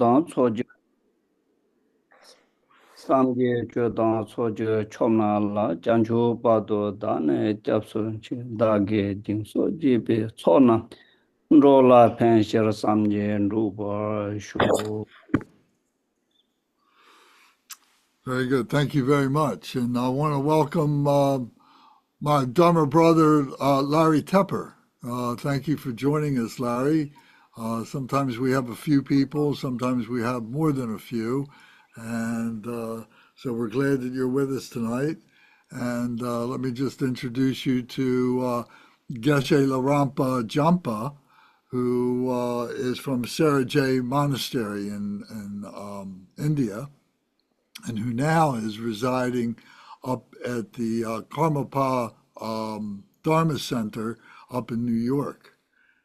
Choedup Samge Choedup Chomna La Janchu Bado Dane Japsun Dage Dingso Jibe Chona Rola Penshir Samje Ruba Shu. Very good. Thank you very much. And I want to welcome my Dharma brother, Larry Tepper. Thank you for joining us, Larry. Sometimes we have a few people, sometimes we have more than a few. And so we're glad that you're with us tonight. And let me just introduce you to Geshe Lharampa Jampa, who is from Sarajay Monastery in India, and who now is residing up at the Karmapa Dharma Center up in New York.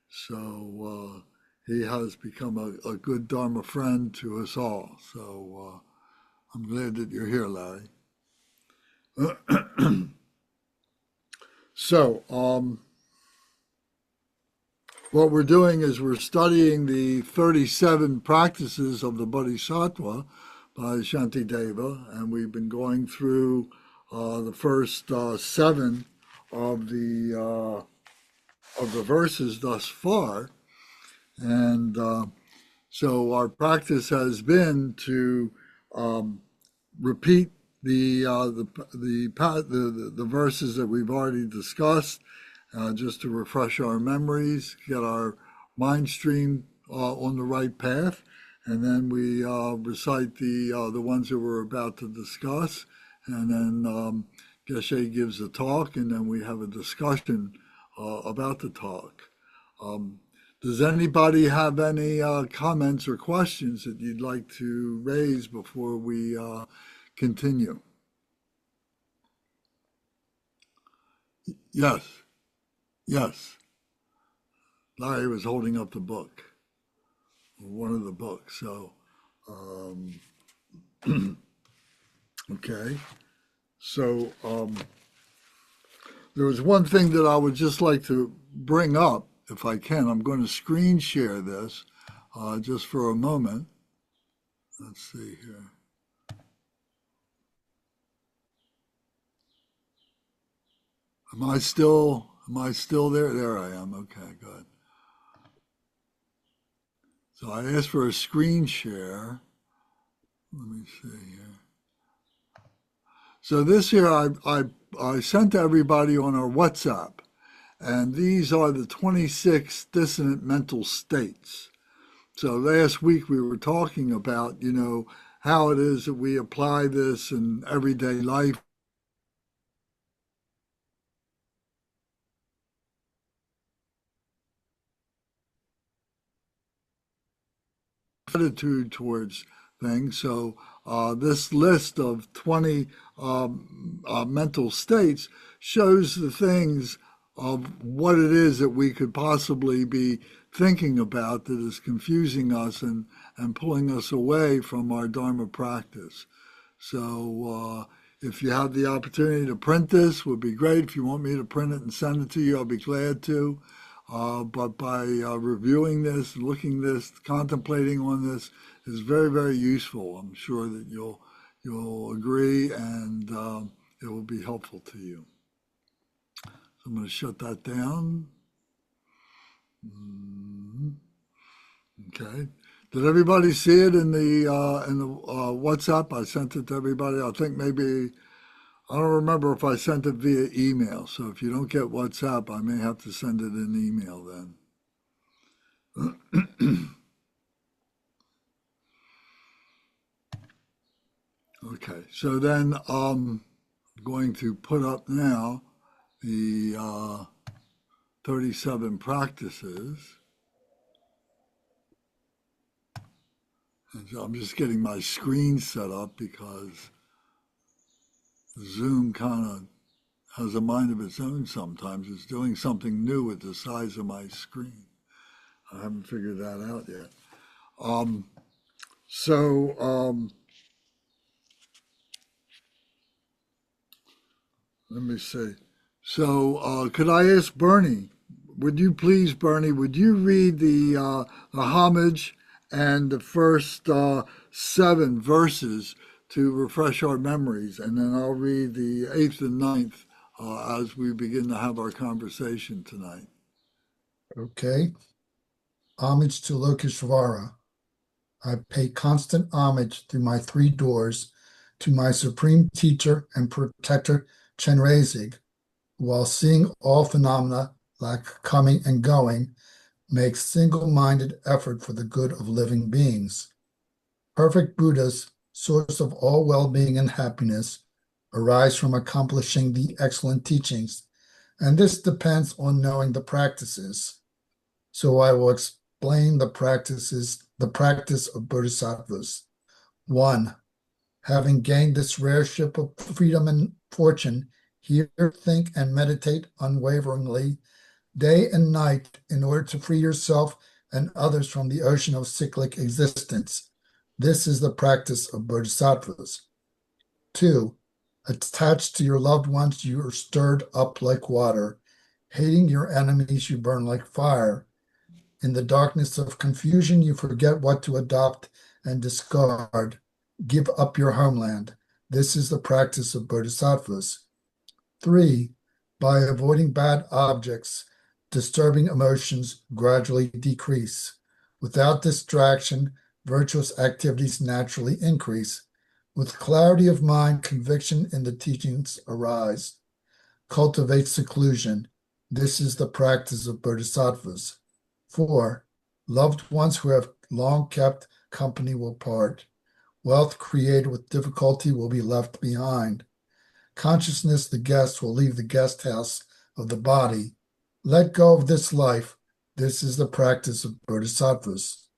So he has become a good Dharma friend to us all. So I'm glad that you're here, Larry. So what we're doing is we're studying the 37 practices of the Bodhisattva by Shantideva, and we've been going through the first 7 of the verses thus far, and so our practice has been to repeat the verses that we've already discussed, just to refresh our memories, get our mind stream on the right path. And then we recite the ones that we're about to discuss, and then Geshe gives a talk, and then we have a discussion about the talk. Does anybody have any comments or questions that you'd like to raise before we continue? Yes, yes. Larry was holding up the book. One of the books. So, okay. So, there was one thing that I would just like to bring up, if I can. I'm going to screen share this just for a moment. Let's see here. Am I still there? There I am. Okay, good. So I asked for a screen share. Let me see here. So this here I sent to everybody on our WhatsApp, and these are the 26 dissonant mental states. So last week we were talking about, how it is that we apply this in everyday life. Attitude towards things. So this list of 20 mental states shows the things of what it is that we could possibly be thinking about that is confusing us and pulling us away from our Dharma practice. So if you have the opportunity to print this, would be great. If you want me to print it and send it to you, I'll be glad to. But by reviewing this, looking this, contemplating on this is very, very useful. I'm sure that you'll agree, and it will be helpful to you. So I'm going to shut that down. Okay. Did everybody see it in the WhatsApp? I sent it to everybody. I think maybe. I don't remember if I sent it via email, so if you don't get WhatsApp, I may have to send it in email then. Okay, so then I'm going to put up now the 37 practices. And so I'm just getting my screen set up because Zoom kind of has a mind of its own sometimes. It's doing something new with the size of my screen. I haven't figured that out yet. Let me see. So could I ask Bernie, would you please, Bernie, would you read the homage and the first 7 verses to refresh our memories, and then I'll read the 8th and 9th as we begin to have our conversation tonight. Okay. Homage to Lokeshvara. I pay constant homage through my 3 doors to my supreme teacher and protector Chenrezig, while seeing all phenomena like coming and going, makes single-minded effort for the good of living beings. Perfect Buddhas, source of all well-being and happiness, arise from accomplishing the excellent teachings, and this depends on knowing the practices. So I will explain the practice of Bodhisattvas. 1. Having gained this rare ship of freedom and fortune, hear, think, and meditate unwaveringly, day and night, in order to free yourself and others from the ocean of cyclic existence. This is the practice of Bodhisattvas. 2. Attached to your loved ones, you are stirred up like water. Hating your enemies, you burn like fire. In the darkness of confusion, you forget what to adopt and discard. Give up your homeland. This is the practice of Bodhisattvas. 3. By avoiding bad objects, disturbing emotions gradually decrease. Without distraction, virtuous activities naturally increase. With clarity of mind, conviction in the teachings arise. Cultivate seclusion. This is the practice of Bodhisattvas. 4. Loved ones who have long kept company will part. Wealth created with difficulty will be left behind. Consciousness, the guest, will leave the guest house of the body. Let go of this life. This is the practice of Bodhisattvas.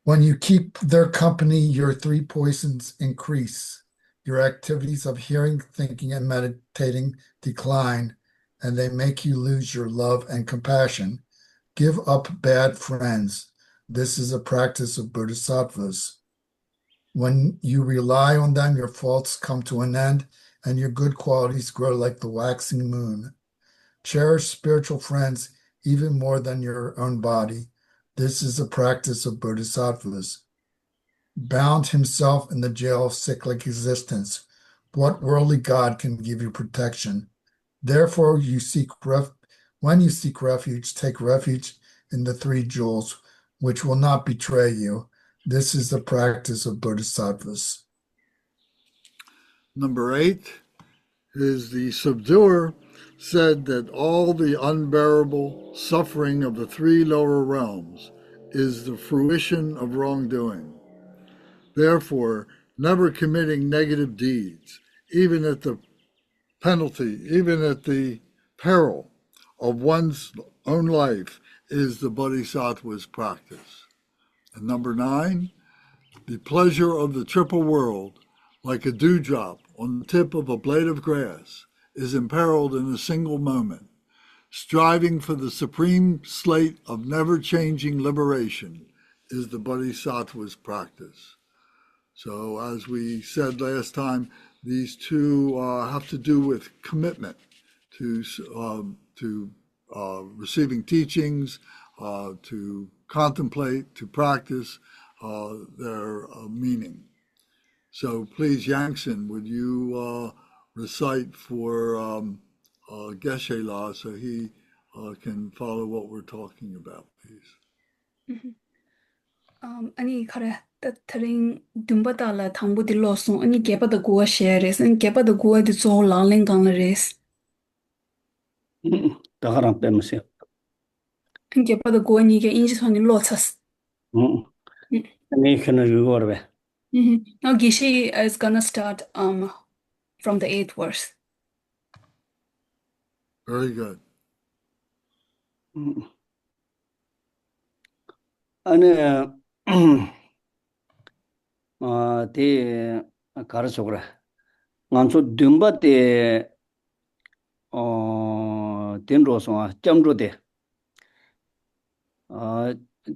When you keep their company, your 3 poisons increase. Your activities of hearing, thinking, and meditating decline, and they make you lose your love and compassion. Give up bad friends. This is a practice of Bodhisattvas. When you rely on them, your faults come to an end, and your good qualities grow like the waxing moon. Cherish spiritual friends even more than your own body. This is a practice of Bodhisattvas. Bound himself in the jail of cyclic existence, what worldly God can give you protection? Therefore, when you seek refuge, take refuge in the 3 jewels, which will not betray you. This is the practice of Bodhisattvas. Number 8 is the subduer said that all the unbearable suffering of the 3 lower realms is the fruition of wrongdoing. Therefore, never committing negative deeds, even at the peril of one's own life, is the Bodhisattva's practice. And number 9, the pleasure of the triple world, like a dewdrop on the tip of a blade of grass, is imperiled in a single moment. Striving for the supreme slate of never-changing liberation is the Bodhisattva's practice. So as we said last time, these 2 have to do with commitment to receiving teachings, to contemplate, to practice their meaning. So please, Yangsen, would you recite for Geshe La so he can follow what we're talking about, please. 아니 가래 따트링 둠바달라 당부디 로송 아니 게바다 고아 쉐레스 아니 게바다 고아디 조 랑랭강레스 다가랑 빼면서. 아니 게바다 고아니게 인지선이 로차스 아니 그는 이거를 왜. Now Geshe is gonna start from the 8th verse. Very good. 아니 대 가르쳐 그래. 만초 듬바데 된로서 점로데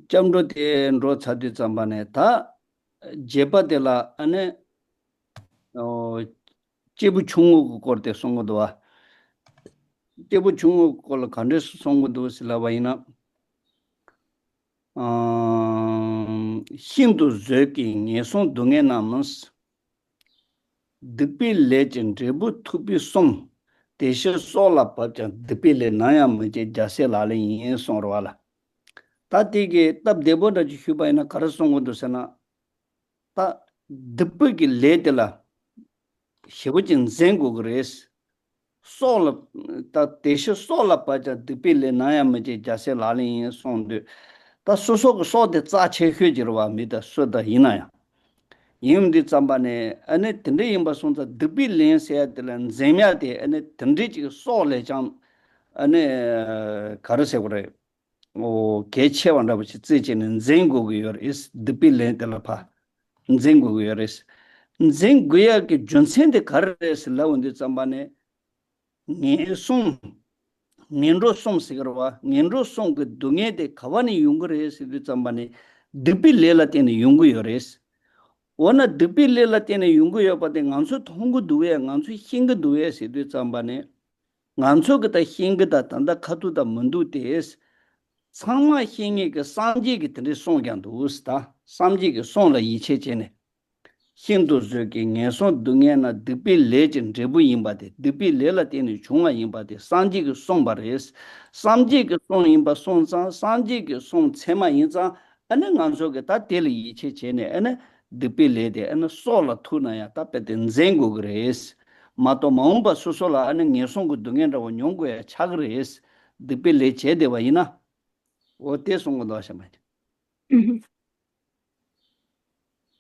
점로데 로 차디 잠반에 다 제바데라 안에 제부 중국 거때 송고도와 제부 중국 걸 간데스 송고도 슬라바이나 힌두 저기 예son 동에 남스 드빌 레전드 레부 투비 송 대셔 솔라 빠자 드빌레 나야 뭐제 자세라레 예송로라 따디게 답 데보다 휴바이나 가르송고도서나 다 드쁘기 레들라 시부진 zengu 그레스 솔라 다 대셔 솔라 빠자 드빌레 나야 뭐제 자세라레 예송데 다 소소고 소데 자체 회지로와 미다 소다 이나야 임디 잠바네 아니 든데 임바 손자 드비 렌세야 들은 제미아데 아니 든데 지 소레 장 아니 가르세 그래 오 개체원다 버치 지지는 쟁고고요 is 드비 렌들파 쟁고고요 is 쟁고야 게 존센데 가르레스 라운데 잠바네 니송 닌로 솜시거와 닌로 솜그 동에데 가와니 용거레스 잠바네 드비 레라테니 용고요레스 오나 드빌레라 때네 용구여 바데 간수 통구 두에 간수 힝그 두에 세드 잠바네 간수 그다 힝그다 단다 카두다 문두데스 상마 힝이 그 상지기 들이 송견도 우스다 삼지기 송라 이체제네 힌두 저기 녀소 등에나 드빌레진 제부 임바데 드빌레라 때네 중앙 임바데 상지기 송바레스 삼지기 송 임바 송상 상지기 송 체마 인자 아는 간수가 다 델이 이체제네 아는 드빌레데 아는 솔라 투나야 답베된 쟁고 그레스 마토 마음바 수솔라 아는 녀송고 등에라고 용고에 차그레스 드빌레 제데와 이나 어때 송고도 하셔만 Mhm.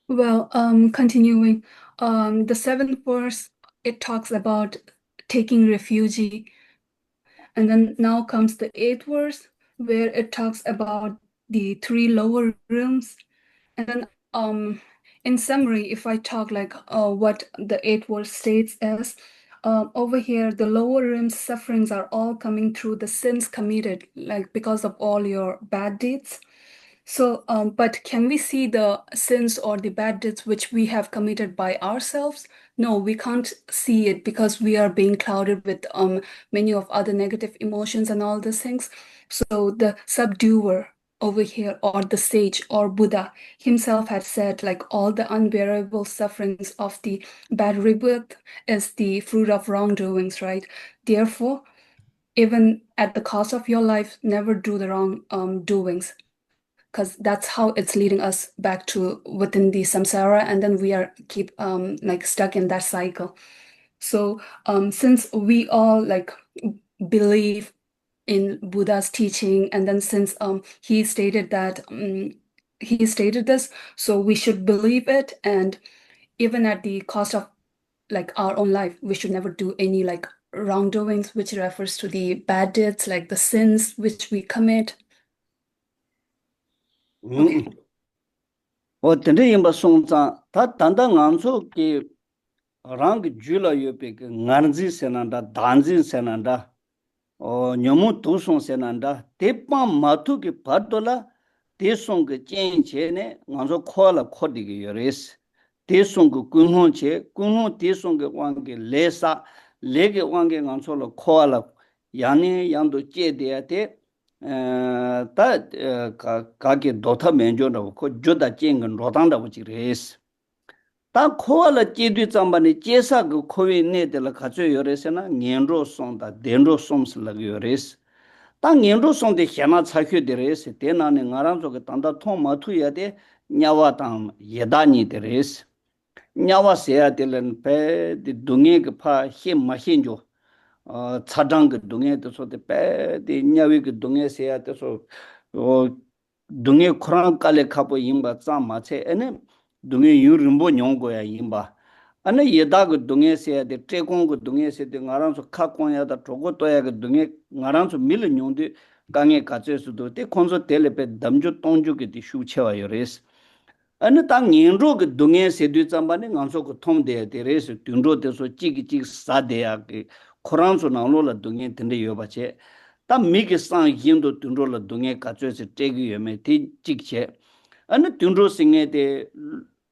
Well, continuing, the seventh verse, it talks about taking refuge. And then now comes the eighth verse, where it talks about the three lower realms. And then in summary, if I talk like what the eighth verse states as, over here, the lower realms sufferings are all coming through the sins committed, like because of all your bad deeds. So, but can we see the sins or the bad deeds which we have committed by ourselves? No, we can't see it because we are being clouded with many of other negative emotions and all these things. So the subduer over here, or the sage or Buddha himself had said, like all the unbearable sufferings of the bad rebirth is the fruit of wrongdoings, right? Therefore, even at the cost of your life, never do the wrong doings, because that's how it's leading us back to within the samsara, and then we are keep like stuck in that cycle. So since we all like believe in Buddha's teaching, and then since he stated that he stated this, so we should believe it, and even at the cost of like our own life, we should never do any like wrongdoings, which refers to the bad deeds, like the sins which we commit. Okay. 어떤데 임바 송자 다 단단 안소기 랑 줄라 요페 낭지 세난다 단지 세난다 녀무 도송 세난다 대빵 마투기 바돌라 대송그 젠체네 안소 코라 코디기 요레스 대송그 군혼체 군혼 대송그 왕게 레사 레게 왕게 안소로 코라 야니 양도 제데야데 다 가게 도타 면조라고 그 조다 쟁은 로당다고 지레스 다 코알라 제뒤 잠반에 제사 그 코에 내들 가져 요레스나 년로 송다 denro 송슬라 요레스 다 년로 송데 해나 차휴데레스 대나네 나랑서 그 단다 통마투야 돼 냐와당 예다니 데레스 냐와세야 될은 배디 동에 그파 힘 마힌조 차장 그 동에도 소데 배디 냐위 그 동에세야 돼서 동에 코란 깔레 카보 임바 짜 마체 에네 동에 유름보 뇽고야 임바 아니 예다 그 동에세야 돼 트레공 그 동에세 돼 나랑서 카콘야다 조고도야 그 동에 나랑서 밀 뇽데 강에 가져서도 때 콘소 텔레페 담주 똥주게 디 슈체와 요레스 아니 땅 년로 그 동에 세드 잠반에 간소 그 통데 데레스 둔로 데서 찌기 사데야 그 코란소 나올라 동에 된데 요바체 다 미게 상 힘도 둔로라 동에 가져서 떼기 요메 티 찍체 아니 둔로 생에데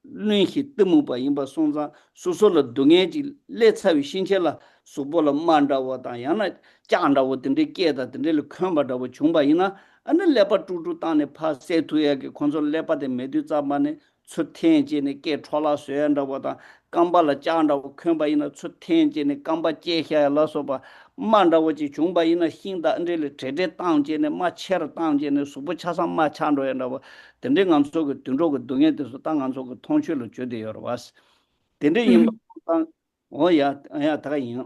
르히 뜨무바 임바 송자 소소라 동에지 레차위 신체라 수보라 만다와 다야나 짱다와 된데 깨다 된데 컴바다와 중바이나 ane lepa tutu tane pa se tuya ki khonso lepa de medu tsamane tsu tenje ne ke chola suyanda wata kamba la chanda wa khenpa ina tsu tenje ne kamba che kya la soba manda wachi chungpa ina hinda ande le tete tangje ne ma cher tangje ne supu chasang ma chando yanda wa tende nganso ke tundro ke dunga desu ta nganso ke tongshu lo jode yor was tende yinpa o ya taga yin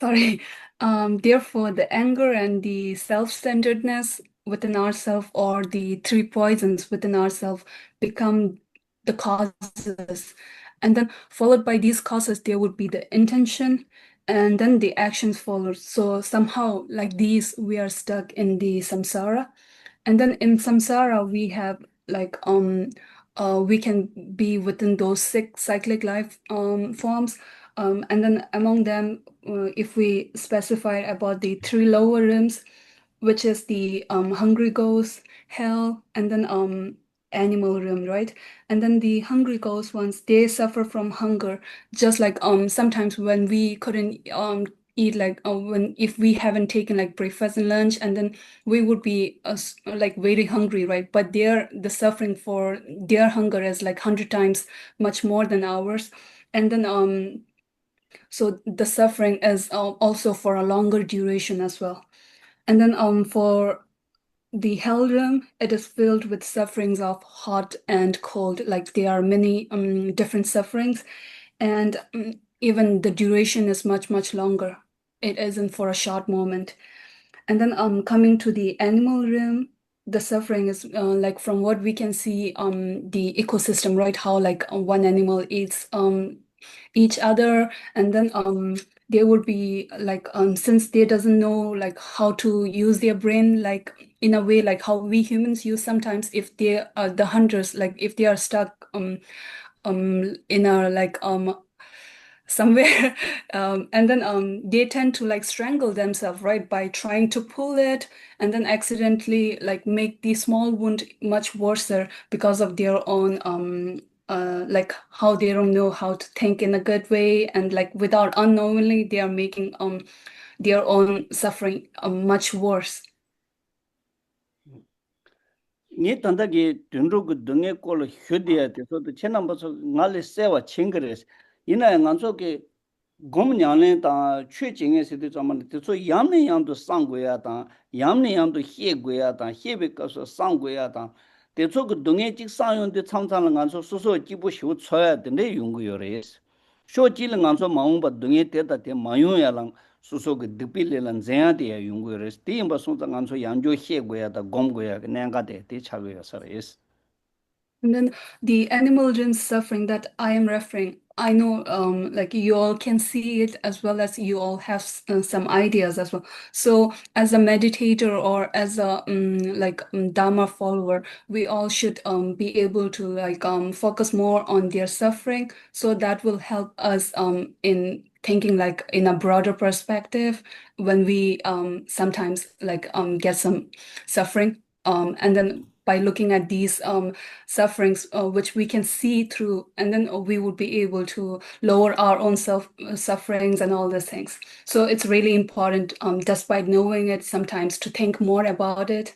Sorry. Therefore, the anger and the self-centeredness within ourselves, or the three poisons within ourselves, become the causes. And then, followed by these causes, there would be the intention, and then the actions follow. So, somehow, like these, we are stuck in the samsara. And then in samsara, we have like we can be within those six cyclic life forms. And then among them, if we specify about the three lower rims, which is the hungry ghost, hell, and then animal rim, right? And then the hungry ghost ones, they suffer from hunger, just like sometimes when we couldn't eat, like when if we haven't taken like breakfast and lunch, and then we would be like very hungry, right? But the suffering for their hunger is like 100 times much more than ours. And then so the suffering is also for a longer duration as well. And then for the hell realm, it is filled with sufferings of hot and cold. Like there are many different sufferings, and even the duration is much, much longer. It isn't for a short moment. And then coming to the animal realm, the suffering is like from what we can see the ecosystem, right? How like one animal eats each other, and then there would be like since they doesn't know like how to use their brain like in a way like how we humans use sometimes, if they are the hunters, like if they are stuck in a like somewhere and then they tend to like strangle themselves, right, by trying to pull it, and then accidentally like make the small wound much worse because of their own like how they don't know how to think in a good way, and like without unknowingly they are making their own suffering much worse. ni tanda ki dunru ku dunge kolo hyodiya de so de chenam baso ngale sewa chingres ina nganso ke gom nyane ta chue jinge se de zaman de so yamne yang do sanggoya ta yamne yang do hyegoya ta hyebe ka so sanggoya ta de so ku dunge jik sangyon de changchang nganso so so jibu shu choya de ne yung yo res sho ji le nganso maung ba dunge de da de mayu ya lang so so ku dipi le lan zaya de ya yung yo res de ba so nganso yang jo hyegoya ta gom goya ke nang ga de chagoya sa res. And then the animal realm suffering that I am referring, I know like you all can see it as well as you all have some ideas as well. So as a meditator or as a Dharma follower, we all should be able to like focus more on their suffering. So that will help us in thinking like in a broader perspective when we sometimes like get some suffering. And then by looking at these sufferings, which we can see through, and then we would be able to lower our own self sufferings and all these things. So it's really important, despite knowing it, sometimes to think more about it,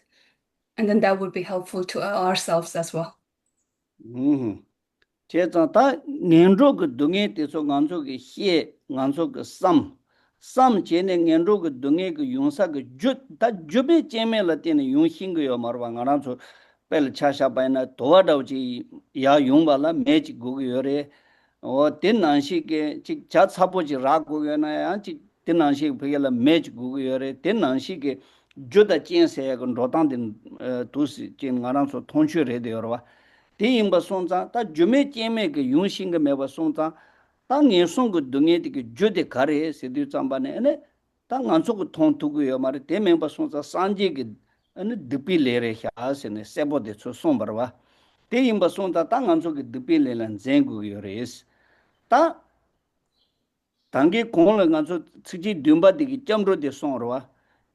and then that would be helpful to ourselves as well. che zang ta ngenro ge dungye de so nganzo ge xie nganzo ge sam che ne ngenro ge dungye ge yongsa ge ju ta jube cheme la te ne yong xing ge yo marwa ngana so pel cha sha ba na do da ji ya yong ba la me ji gu ge yo re o tin nan shi ge chi cha cha bo ji ra gu ge na ya chi tin nan shi ge la me ji gu ge yo re tin nan shi ge ju da chen se ge ro dang din du si jin ngana so tong shu re de yo wa Di yinpa songzang, ta jume jeme ke yungshin ke mewa songzang, ta ngen song ke dunge di ke jude kare siddhi zamba ne, ane ta nganso ke tong tuku yo mara, te menpa songzang sanje ke ane dipi le re xaa se ne, sebo de tsu song barwa. Di yinpa songzang, ta nganso ke dipi le lan zengu yo re es. Ta 당기 공을 가서 측지 듬바디기 점로데 송로와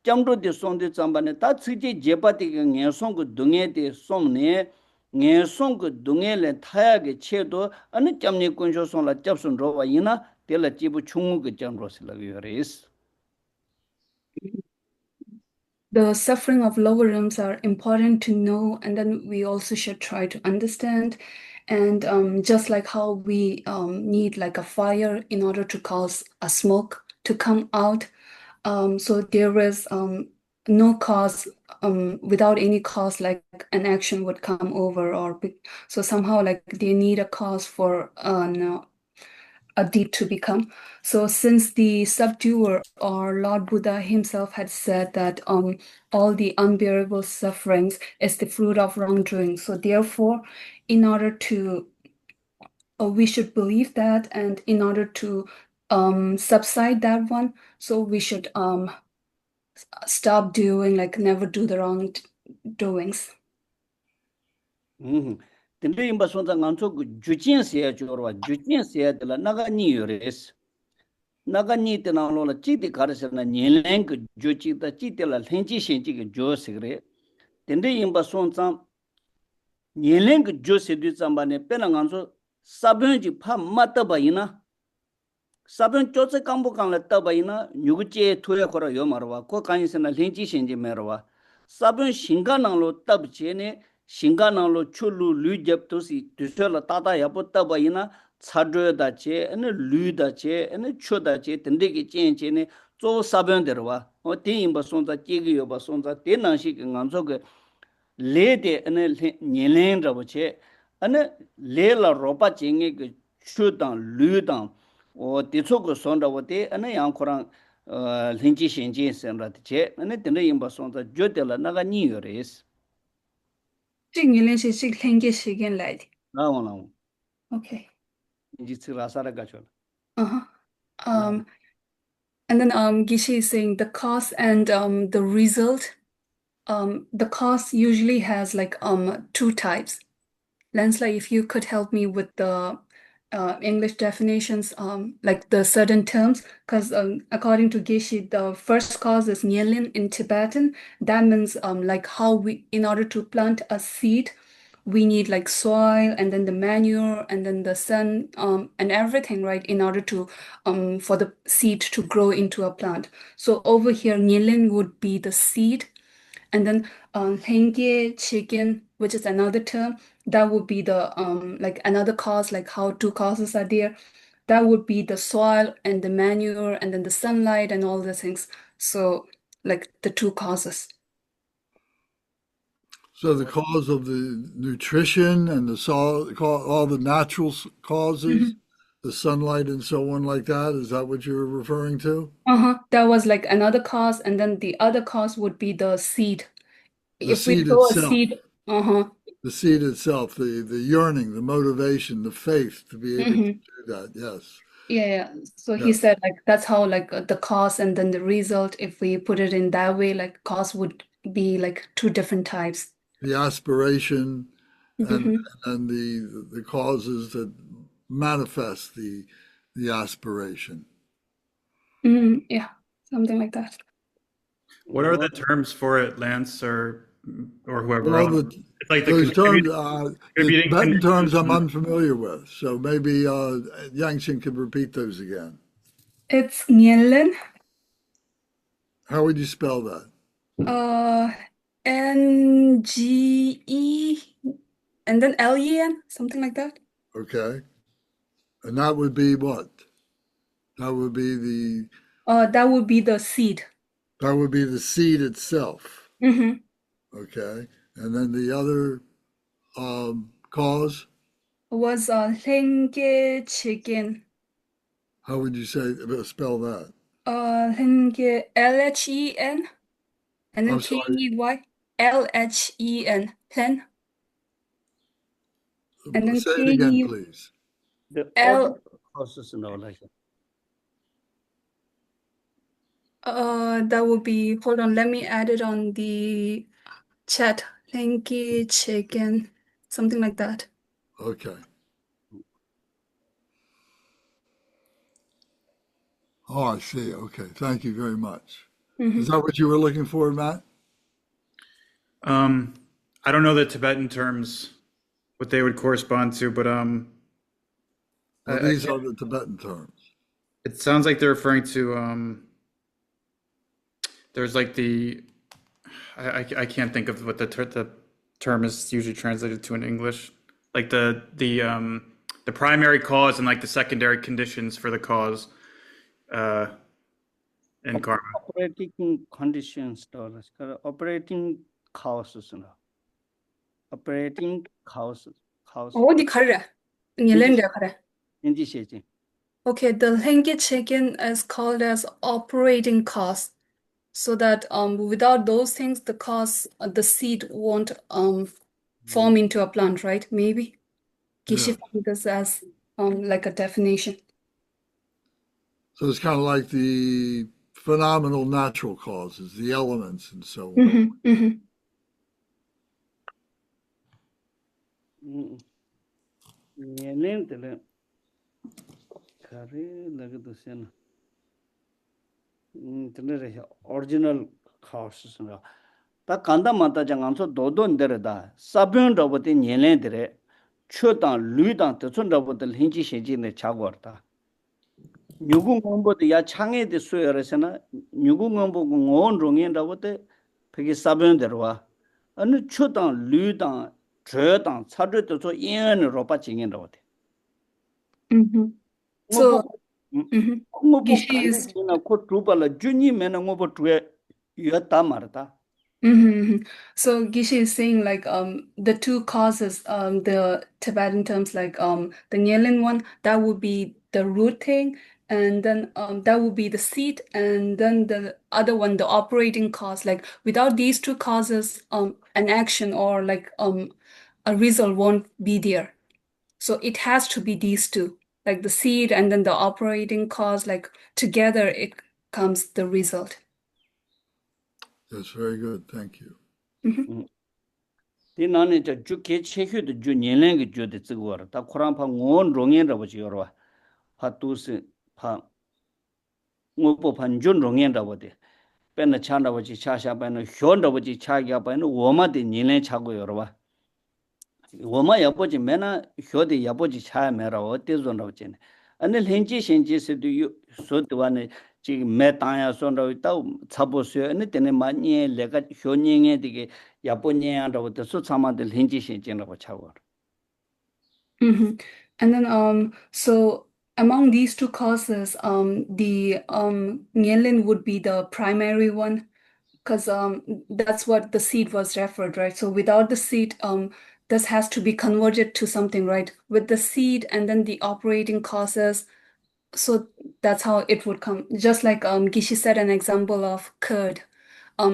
점로데 송데 잠바네 다 측지 제바디기 녀송그 등에데 송네 녀송그 등에레 타야게 체도 어느 점니 군조 송라 접순 로와 이나 델라 지부 충무그 점로슬라 요레스. the suffering of lower realms are important to know, and then we also should try to understand. And just like how we need like a fire in order to cause a smoke to come out, so there is no cause, without any cause, like an action would come over, so somehow like they need a cause for no, a deed to become. So since the subduer or Lord Buddha himself had said that all the unbearable sufferings is the fruit of wrongdoing, so therefore, in order to we should believe that, and in order to subside that one, so we should stop doing, like never do the wrong doings. Tende imba sonza nganso ku jujin siya jorwa, jujin siya tila naga ni yores. Naga ni tina lola chiti karisa na nyenlen ku juji ta chiti la lenji shenji ku jo sigre. Tende imba sonza nyenlen ku jo sidu zamba ne pena nganso sabyon ji pa mataba ina. Sabyon chotse kambu kangla taba ina nyugu che tuya kora yo marwa, ko kanyi sena lenji shenji merwa. Sabyon shinga nanglo tab che ne shinga nanglo chulu lu jeb tosi tusyo la tata yapo taba ina chadroyo da che, ene lu da che, ene cho da che, tende ki chen che ne zo sabyon derwa. O ten inba sonza, chegi yo ba sonza, ten nangshi ki nganso ke le de ene nyelen rabo che, ene le la ropa chenge ke chu dang, lu dang, o ditso ko sonda wo te, ene yang korang lenji shenji sen rati che, ene tende inba sonza, jo de la naga ni yo res. 这年龄是很给时间来的。 Na wala, Okay. inji tsira sara gachola. Uh-huh. And then Geshe is saying the cause and the result. The cause usually has like two types. Lensla, if you could help me with the English definitions, like the certain terms, because according to Geshe, the first cause is Nyelin in Tibetan. That means like how we, in order to plant a seed, we need like soil and then the manure and then the sun and everything, right, in order to for the seed to grow into a plant. So over here, Nyelin would be the seed, and then henge chicken, which is another term, that would be the like another cause, like how two causes are there. That would be the soil and the manure and then the sunlight and all the things. So like the two causes. So the cause of the nutrition and the all the natural causes, the sunlight and so on like that, is that what you're referring to? That was like another cause, and then the other cause would be the seed. The If we seed throw a itself. seed, The seed itself, the yearning, the motivation, the faith to be able to do that. Yes. yeah. So he Yes. said like that's how like the cause and then the result, if we put it in that way, like cause would be like two different types. The aspiration and Mhm. the causes that manifest the aspiration. Yeah, something like that. What are the terms for it, Lance, or whoever Well, else? It's like the those terms, contributing the Tibetan terms I'm conditions. unfamiliar with, so maybe Yangxin could repeat those again. It's Nyelen, How would you spell that? NGE, and then LEN, something like that. Okay. And that would be what? That would be That would be the seed. the seed itself. Mm-hmm. Okay. And then the other cause, Was Henge chicken. how would you spell that? Henge LHEN, and then I'm sorry. KEY LHEN, Hen, and then Say it again, KE please. The L. order process and all like that. That would be, hold on, let me add it on the chat. Henge chicken, something like that. Okay. Oh, I see. Okay. Thank you very much. Is that what you were looking for, Matt? I don't know the Tibetan terms, what they would correspond to, but Well, these are the Tibetan terms. it sounds like they're referring to there's like the I can't think of what the term is usually translated to in English. Like the primary cause and like the secondary conditions for the cause in karma. Operating conditions operating causes operating causes 어디 가르래? 닐렌데 가래. 인지시지. Okay, the language shaken is called as operating cause, so that without those things, the seed won't form into a plant, right? Maybe Geshe Yeah. found this as like a definition. So it's kind of like the phenomenal natural causes, the elements and so on. Mm-hmm, mm-hmm. 얘네들은 가르라고도선 original causes 다 간다마다 장안서 도돈데르다 사변로부터 얘네들의 초당 류당 뜻은로부터 hin지 세진의 자고르다 뉴궁공부도 야 창에도 수여라서나 뉴궁공부 원롱인로부터 그게 사변대로와 어느 초당 류당 저당 차르도 저 인연으로 빠진인로부터 Mm-hmm. So, mm-hmm. 뭐뭐 Geshe is 간지나 코 두발라 주님에는 뭐뭐 두에 이었다 말다. Mm-hmm. So Geshe is saying like the two causes, the Tibetan terms like the Nyelin one, that would be the root thing, and then that would be the seed, and then the other one, the operating cause. Like without these two causes, an action or like a result won't be there. So it has to be these two, like the seed and then the operating cause, like together it comes the result. That's very good. Thank you. 디 나는 저 주케 체휴도 주 년랭이 주데 쓰고라 다 코란파 온 롱엔라고 지요라 파투스 파 뭐보 반준 롱엔라고 돼 뺀나 찬다고 지 차샤 뺀나 효온다고 지 차기가 뺀나 오마데 년랭 차고 요라 오마 야보지 메나 효데 야보지 차 메라 어때존라고 지네 아니 렌지 신지스도 소도와네 지금 메타야 손도 또 차보스요 아니 때네 많이 내가 효닝에 되게 야보냐라고 또 수차마들 렌지 신지라고 차고 Mm-hmm. And then so among these two causes, the Nyelin would be the primary one, because that's what the seed was referred, right? So without the seed, this has to be converted to something, right? With the seed and then the operating causes, so that's how it would come. Just like Gishi said, an example of curd.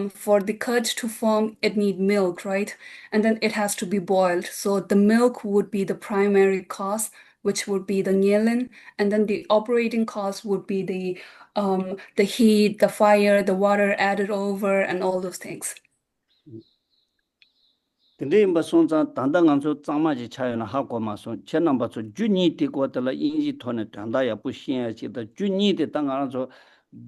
For the curd to form, it need milk, right? And then it has to be boiled. So the milk would be the primary cause, which would be the Nyelin, and then the operating cause would be the heat, the fire, the water added over, and all those things. 근데 뭐 손자 단단한서 짱마지 차이나 하고 마서 전남바서 준이디 거들라 인지 토네 단다야 부신야지다 준이디 땅안서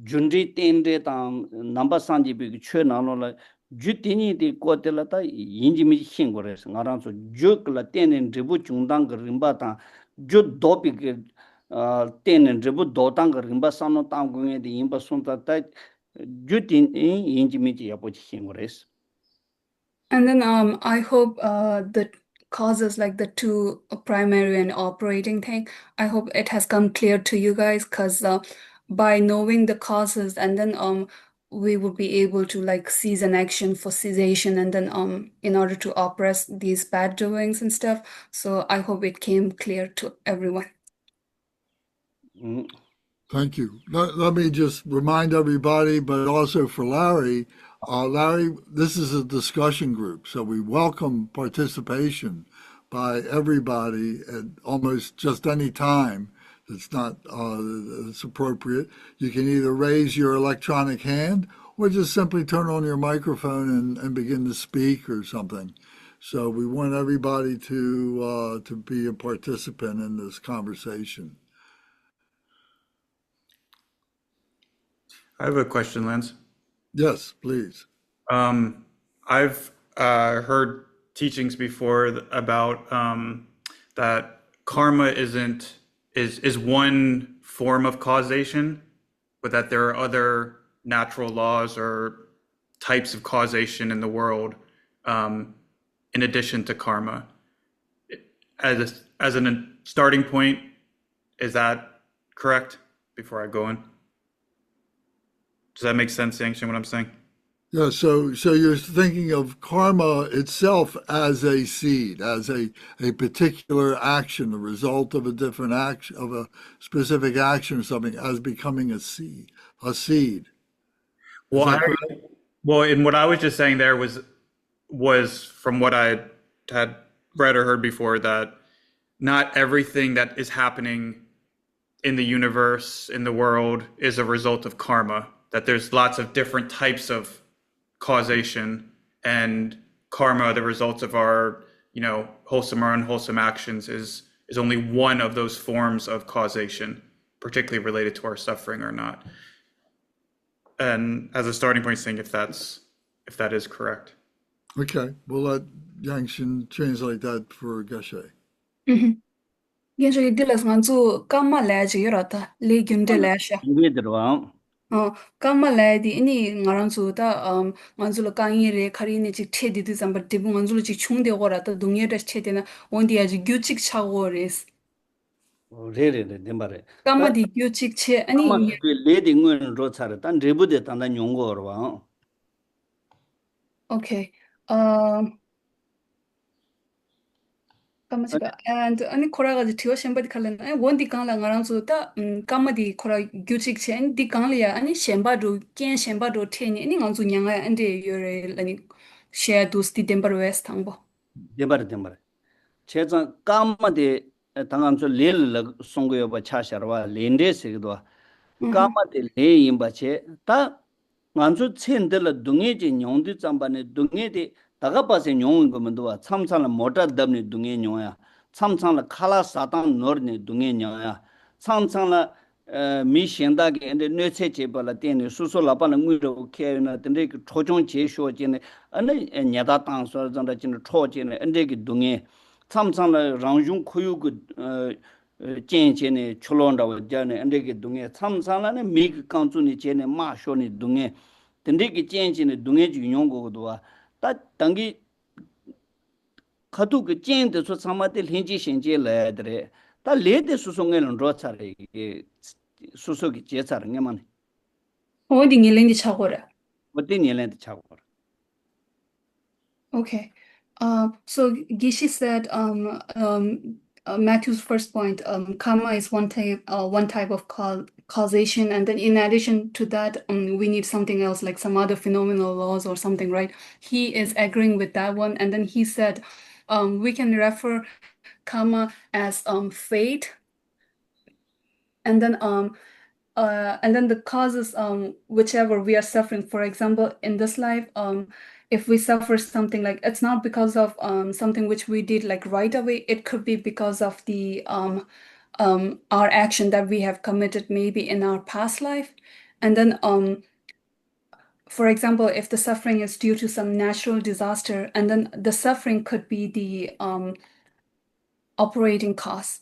준리 땡데 땅 넘버 산지비 최나노라 주티니디 거들라다 인지미 신고래서 나랑서 죽라 땡는 지부 중당 그림바다 주 도비 땡는 지부 도당 그림바 산노 땅공에디 인바 손자다 주틴 인지미지 야보지 신고래서 And then I hope the causes like the two primary and operating thing, I hope it has come clear to you guys, because by knowing the causes and then we would be able to like seize an action for cessation and then in order to oppress these bad doings and stuff. So I hope it came clear to everyone. Thank you. Let me just remind everybody, but also for Larry, Larry, this is a discussion group, so we welcome participation by everybody at almost just any time that's not that's appropriate. You can either raise your electronic hand or just simply turn on your microphone and begin to speak or something. So we want everybody to be a participant in this conversation. I have a question, Lance. Yes, please. I've heard teachings before about that karma is one form of causation, but that there are other natural laws or types of causation in the world, in addition to karma. As a starting point, is that correct? Before I go in, does that make sense, Yangshin, what I'm saying? Yeah, so you're thinking of karma itself as a seed, as a particular action, the result of a different action, of a specific action or something, as becoming a seed, a seed. Is that correct? And what I was just saying there was from what I had read or heard before, that not everything that is happening in the universe, in the world, is a result of karma, that there's lots of different types of causation, and karma, the results of our, wholesome or unwholesome actions, is only one of those forms of causation, particularly related to our suffering or not. And as a starting point, saying if that is correct. Okay, we'll let Yangshin translate that for Geshe. Genshige dilas nganzu kama laji yorata le gyunde lasha. Kama ladi ini ngaranzu ta nganzu lo kangi re khari ne chik che di zamba dibu nganzu lo chik chungde gora ta dungye da che de na ondi aji gyuchik chago res. Re dembare. Kama di gyuchik che Kama ani le di ngun ro tsare tan rebu de tan da nyongo orwa. okay. 까마지가 and 아니 코라가지 티오 셴바디 칼렌 아니 원디 강라 ngaranzu ta 까마디 코라 규칙 chen di 강리야 아니 셴바도 겐 셴바도 테니 아니 nganzu nyanga ande yore 아니 share dos di dembar west thangbo dembare. Chejan kama de tangamso le le songo yo ba cha sharwa lende sigdo. Kama de le yimba che ta nganzu chen de la dungye je nyongdi chamba ne dungye de daga pa se nyong ko mendo wa chamsala mota dabne dungye nyoya. 참상라 칼라 사단 너르네 동해냐야 참상라 미 현다게 근데 뇌체 제발라 때네 수소라바는 무로 케나 근데 그 초종 제쇼진에 아니 냐다 땅서 정도 진 초진에 근데 그 동해 참상라 랑중 코유고 젠젠에 출론다고 자네 근데 그 동해 참상라네 미 강준이 제네 마쇼니 동해 근데 그 젠젠에 동해 유용고도 다 당기 가도 그 젠데 소 사마데 렌지 신제 레드레 다 레데 수송에는 로차레 수속이 제차는 게만 어디 닐렌디 차고라 어디 년에도 차고 okay so Gishi said Matthew's first point karma is one type of causation, and then in addition to that we need something else like some other phenomenal laws or something, right? He is agreeing with that one, and then he said we can refer karma as fate, and then the causes whichever we are suffering. For example, in this life if we suffer something, like it's not because of something which we did like right away, it could be because of the our action that we have committed maybe in our past life. And then for example, if the suffering is due to some natural disaster, and then the suffering could be the operating costs,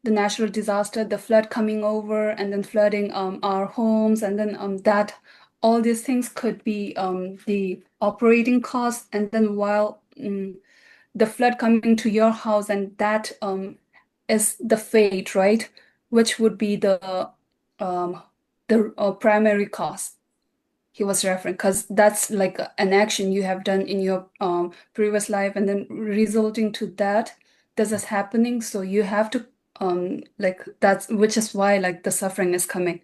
the natural disaster, the flood coming over and then flooding our homes, and then that all these things could be the operating costs. And then while the flood coming to your house, and that is the fate, right? Which would be the primary cost he was referring, because that's like an action you have done in your previous life, and then resulting to that this is happening, so you have to like that's which is why like the suffering is coming.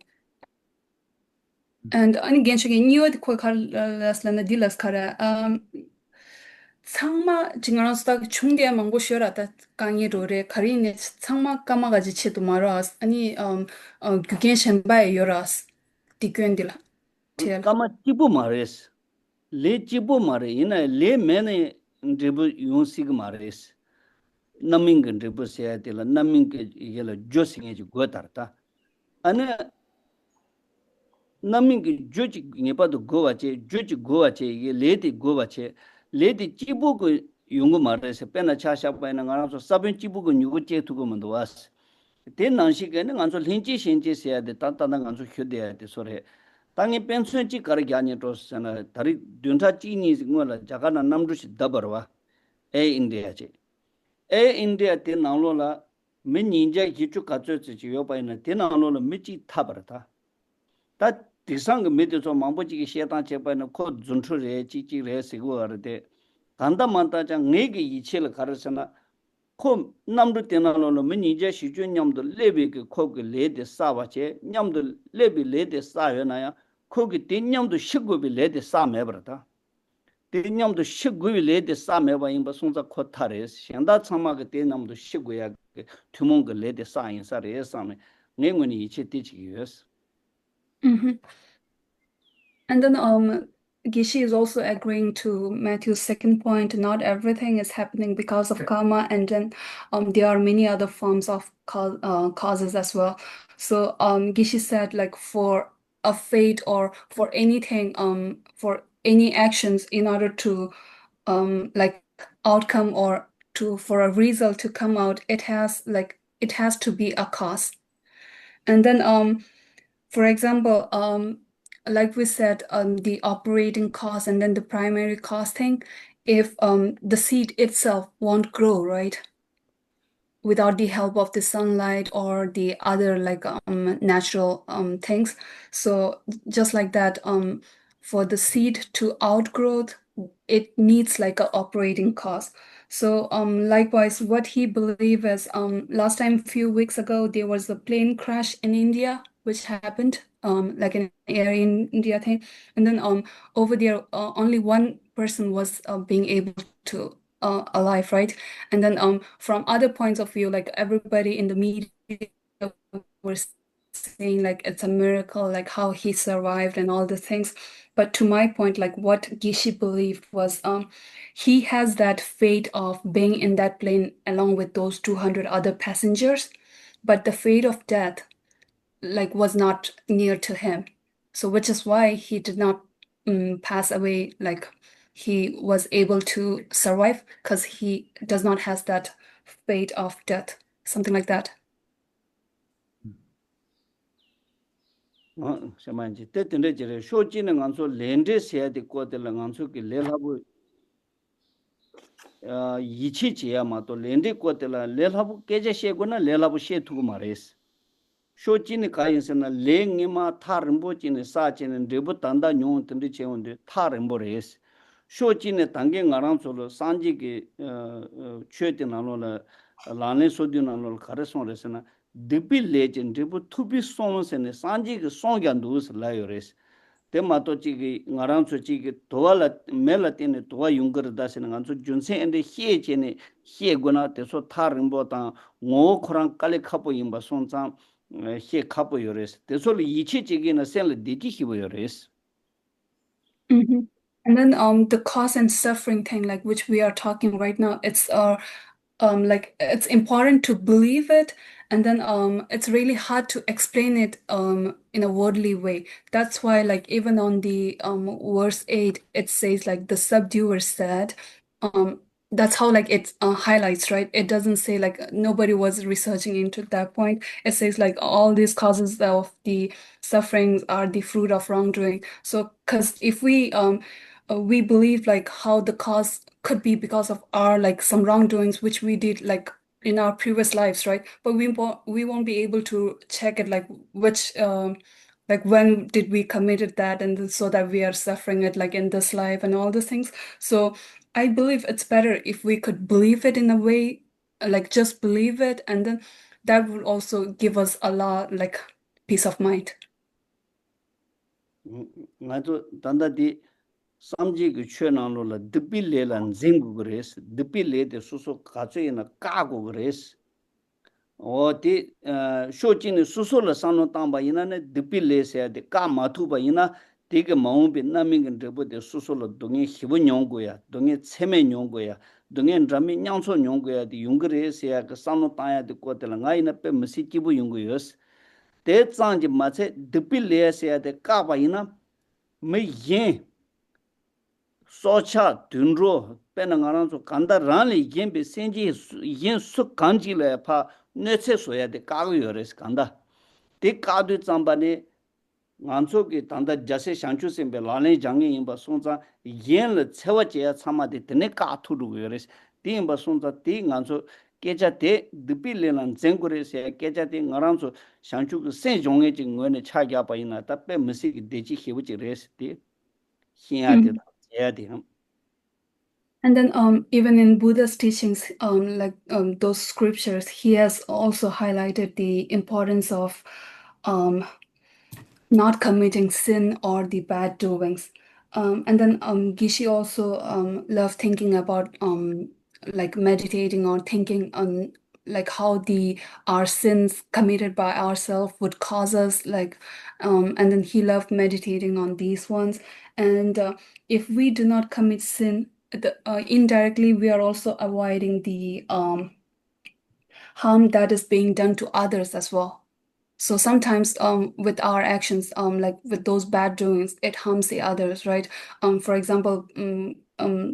And 아니 genshige niyo ko karlasla dilas kara 상마 징어스다 중대 망고 쉬어라다 강의로래 가리니 상마 까마가지 치도 말아스 아니 규겐 셴바에 요라스 디견딜라 텔 까마 찌부 마레스 레 찌부 마레 이나 레 메네 드부 용식 마레스 나밍근 드부 세야딜라 나밍게 이게라 조싱에 지 고다르다 아니 나밍게 조지 네바도 고와체 조지 고와체 이게 레디 고와체 레디 찌부고 용고 마레스 페나 차샤바이나 가라서 사변 찌부고 뉴고체 두고만도 와스 된 난시게는 간소 렌지 신지 세야데 단단한 간소 휴대야 돼 소래 당이 펜션지 가르기하니 또서나 다리 둔타 찌니 뭐라 자가나 남주시 더버와 에 인디아지 에 인디아 때 나올라 민인자 기초 가져지 요바이나 때 나올라 미치 타버다 다 디상가 미드서 망보지기 시에단 제바는 코 준출에 지지레 시고르데 간다만다장 네게 이치를 가르쳐나 코 남도 때나로는 민이제 시준냠도 레비게 코게 레데 싸바체 냠도 레비 레데 싸여나야 코게 띠냠도 시고비 레데 싸매버다 띠냠도 시고비 레데 싸매바 임바 송자 코타레스 현다 참마게 띠냠도 시고야 투몽게 레데 싸인사레 싸매 녜군이 이치 띠지기였어 Mhm. And then Geshe is also agreeing to Matthew's second point. Not everything is happening because of karma, and then there are many other forms of causes as well. So Geshe said, like for a fate or for anything, for any actions, in order to like outcome or to for a result to come out, it has to be a cause. And then for example, like we said, the operating cost and then the primary costing, if the seed itself won't grow, right? Without the help of the sunlight or the other like natural things. So just like that, for the seed to outgrow, it needs like an operating cost. So likewise, what he believes is last time, few weeks ago, there was a plane crash in India, which happened like an Air in India thing, and then over there only one person was being able to alive, right? And then from other points of view, like everybody in the media were saying like it's a miracle, like how he survived and all the things. But to my point, like what Geshe believed was he has that fate of being in that plane along with those 200 other passengers, but the fate of death like was not near to him. So which is why he did not pass away, like he was able to survive because he does not have that fate of death, something like that. shamanji te tende jere shoji ne nganso lende sia de ko de la nganso ki lelabu yichi jiya ma to lende ko de la lelabu keje she go na lelabu she tu mares shoji ne ka yin na le ngi ma tharmbo ji ne sa ji ne debu tanda nyu tende che onde tharmbo res shoji ne dange ngarang so lo sanji ki chue de na lo la lane so de na lo karason res na dipi legend dipu tupi song se ne sanji ki song gyan dus la yores te mato chi ki ngarang so chi ki towa la mela tene towa yungar da se ne nganso junse ende hie che ne hie guna te so thar rimbo ta ngo khorang kale khapo yimba song chang hie khapo yores te so li yichi chi ki na sen le diti hibo yores Mhm. And then the cause and suffering thing, like which we are talking right now, it's like it's important to believe it, and then it's really hard to explain it in a worldly way. That's why like even on the verse 8 it says like the subduer said, that's how like it highlights, right? It doesn't say like nobody was researching into that point. It says like all these causes of the sufferings are the fruit of wrongdoing. So because if we believe like how the cause could be because of our like some wrongdoings which we did like in our previous lives, right? But we won't be able to check it like which like when did we committed that, and then so that we are suffering it like in this life and all these things. So I believe it's better if we could believe it in a way, like just believe it, and then that would also give us a lot like peace of mind. ngazo danda di samji ki chue nang lo la dipi le lan zingu gres dipi le de suso kacho ina ka go gres o di shoji ne suso la sano tamba ina ne dipi le se de ka ma thu ba ina de ge maung bi na ming de bo de suso la dongi hibu nyong go ya dongi cheme nyong go ya dongi ndami nyang so nyong go ya di yung gre se ya ka sano ta ya de ko de la ngai na pe msi ki bu yung go yos de zang ji ma che dipi le se ya de ka ba ina me yin socha dunro pena ngaran so kanda ranli yembe senji yin su kanji le pa neche soya de kagu yores kanda de kadu zamba ne nganso ki tanda jase shanchu sembe lale jange imba sonza yen le tsewa cheya tsama de tene ka thuru yores ti imba sonza ti nganso kecha te dipi le lan zengure se kecha te ngaranso shanchu ki sen jonge chi ngone cha kya pa ina ta pe misi ki dechi hebu chi res ti hinya te cheya te And then even in Buddha's teachings, those scriptures, he has also highlighted the importance of not committing sin or the bad doings. And then Gishi also loved thinking about like meditating or thinking on like how our sins committed by ourselves would cause us and then he loved meditating on these ones. And if we do not commit sin, indirectly we are also avoiding the harm that is being done to others as well. So sometimes with our actions, like with those bad doings, it harms the others, right? For example,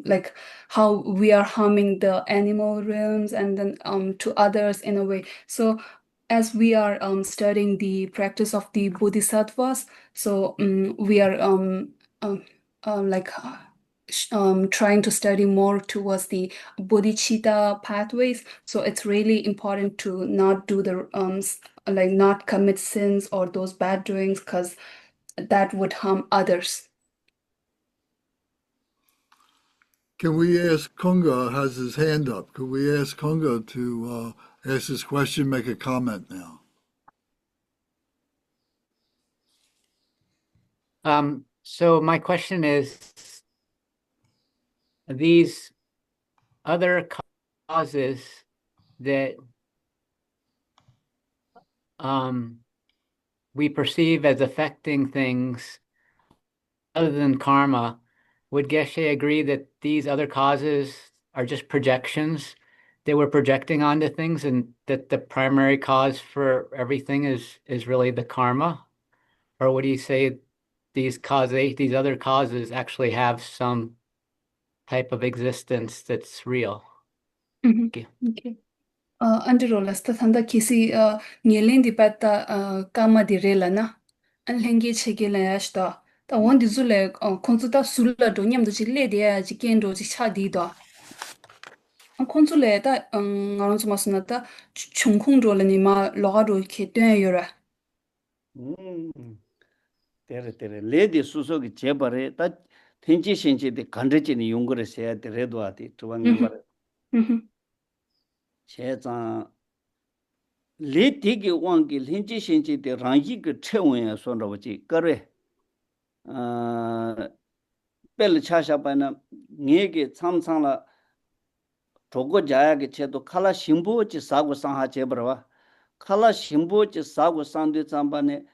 like how we are harming the animal realms and then to others in a way. So as we are studying the practice of the Bodhisattvas, so we are like trying to study more towards the bodhicitta pathways. So it's really important to not do the like not commit sins or those bad doings because that would harm others. Can we ask Kunga has his hand up? Could we ask Kunga to ask his question, make a comment now? So my question is, these other causes that we perceive as affecting things other than karma, would Geshe agree that these other causes are just projections that we're projecting onto things and that the primary cause for everything is really the karma? Or would he say these other causes actually have some type of existence that's real? Okay. Andirolas ta thanda kisi nyelen di patta kama di rela na an lengi chege la yashta ta wondi zule konzu ta sulla do nyam do chi le de ya chi kendo chi cha di do an konzu le ta ngaron zu masna ta chungkhung do la ni ma lo do ke tyen yora tere le suso ki chebare ta tenchi shenchi de kanrechi ni yungore seya de redwa ati tuwa ngembare che zang le digi wangi tenchi shenchi de rangi ki che wanya sonra wachi karwe pel cha shabay na nge ki tsam tsam la togo jaya ki che to kala shimbo chi sagu sangha chebarwa kala shimbo chi sagu sangdu tsamba ne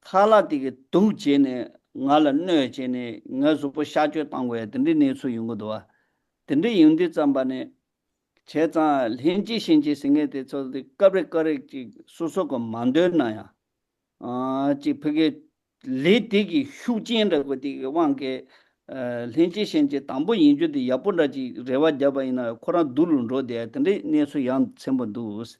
kala digi du che ne nga la nö che ne nga supo sha chwe tangwa ya dindi ne su yungu dowa dindi yungdi tsamba ne che zang lenji shenji singe de tso de kabre kare chi suso ko mando na ya chi peke le digi hyu jen ra go digi wangke lenji shenji tambo yinju de yapunda chi rewa jaba ina koran dulun ro de dindi ne su yang tsembo duus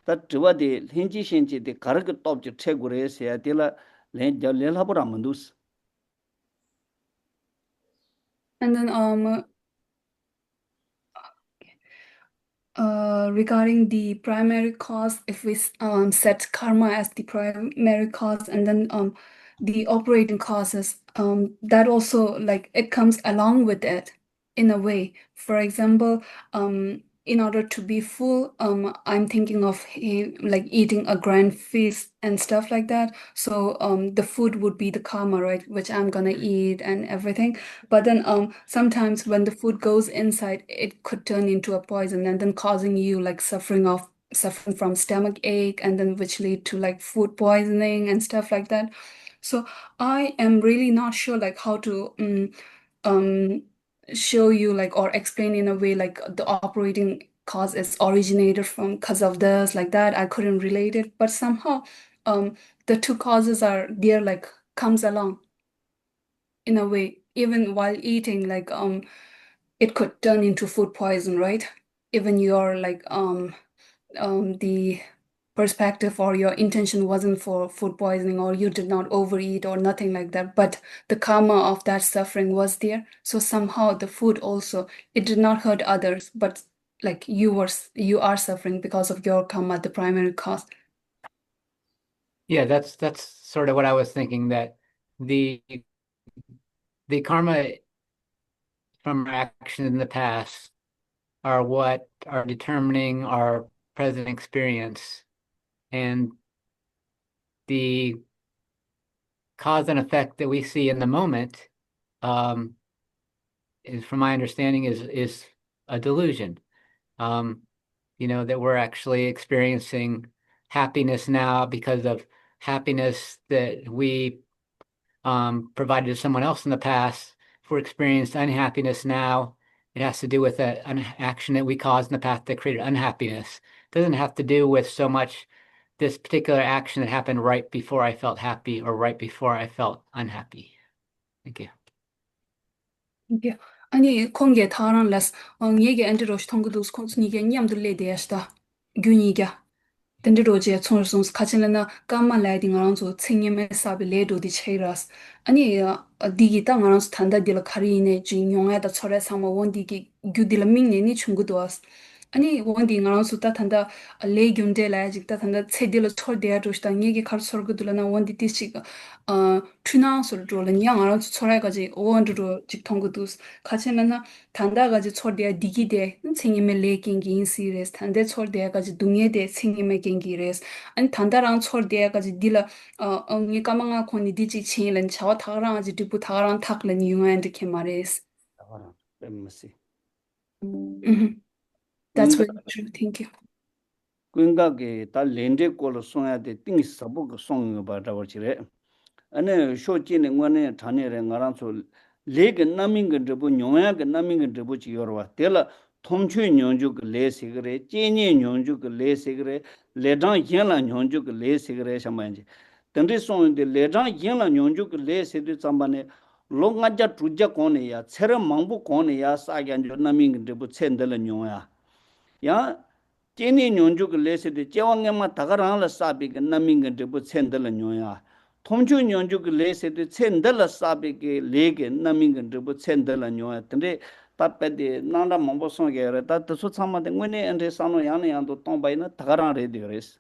ta triwa de lenji shenji de karaka top chi che gore se ya de la len labora mandus. and then regarding the primary cause, if we set karma as the primary cause, and then the operating causes, that also like it comes along with it in a way. For example, in order to be full, I'm thinking of like eating a grand feast and stuff like that. So the food would be the karma, right, which I'm gonna eat and everything. But then sometimes when the food goes inside, it could turn into a poison and then causing you like suffering from stomach ache and then which lead to like food poisoning and stuff like that. So I am really not sure like how to um show you like or explain in a way like the operating cause is originated from because of this like that. I couldn't relate it, but somehow the two causes are there like comes along in a way even while eating like it could turn into food poison, right? Even your like the perspective or your intention wasn't for food poisoning or you did not overeat or nothing like that, but the karma of that suffering was there. So somehow the food also, it did not hurt others, but like you are suffering because of your karma, the primary cause. Yeah, that's sort of what I was thinking, that the karma from our action in the past are what are determining our present experience, and the cause and effect that we see in the moment, is, from my understanding, is a delusion. That we're actually experiencing happiness now because of happiness that we provided to someone else in the past. If we're experiencing unhappiness now, it has to do with an action that we caused in the past that created unhappiness. It doesn't have to do with so much this particular action that happened right before I felt happy or right before I felt unhappy. Thank you. 이게 아니 공개 타란레스 얘기 엔드로시 통고도스 콘스니게 냠들레 데스다 균이게 덴드로제 총르송스 카친레나 까마 라이딩 아랑소 챙임에 사비 레도디 체이라스 아니 디기 땅아랑소 단다딜 카리네 진용에다 철에 상모 원디기 규딜 민네니 충구도스 아니 원디 아랑소 따탄다 레균데 라직다 탄다 체딜 철데야 조스다 얘기 카르서르고들나 원디 티시가 튜나스로 졸은 양 아랑소 철에가지 원드로 직통고도스 카친레나 단다가지 철데야 디기데 챙임에 레킹기 인시레스 단데 철데야가지 둥예데 챙임에 겐기레스 아니 단다랑 철데야가지 딜라 니 까망아 코니 디지 체일은 차와 타가랑아지 디부 타가랑 탁len 유엔데 케마레스 That's very true. Thank you. Kuingage ta lende kol soya de ting sabu ko song ba da wachire ane sho chi ne ngwane thane re ngarang so le ge naming ge de bu nyoya ge naming ge de bu chi yorwa tela thomchu nyonju ge le sigre chenye nyonju ge le sigre le dang yen la nyonju ge le sigre samanje tende song de le dang yen la nyonju ge le sigre chambane lo ngaja tuja kone ya chere mangbu kone ya sa gyan jo naming ge de bu chendela nyoya ya Cheni nyonjuk lese de chewangema tagarang la sabi ke naming de bu chendala nyoya thomchu nyonjuk lese de chendala sabi ke lege naming de bu chendala nyoya tende tappe de nanda mombo song ge re ta tsu chama de ngone ende sano yana yando tombai na tagarang re de res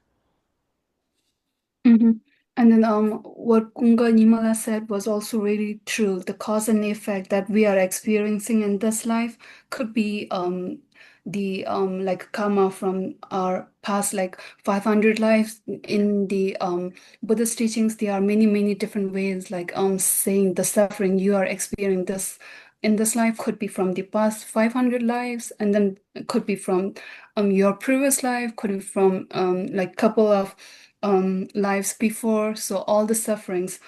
Mm-hmm. And then what Kunga Nimala said was also really true. The cause and effect that we are experiencing in this life could be the like karma from our past like 500 lives. In the Buddhist teachings, there are many different ways like saying the suffering you are experiencing this in this life could be from the past 500 lives, and then it could be from your previous life, could be from like couple of lives before. So all the sufferings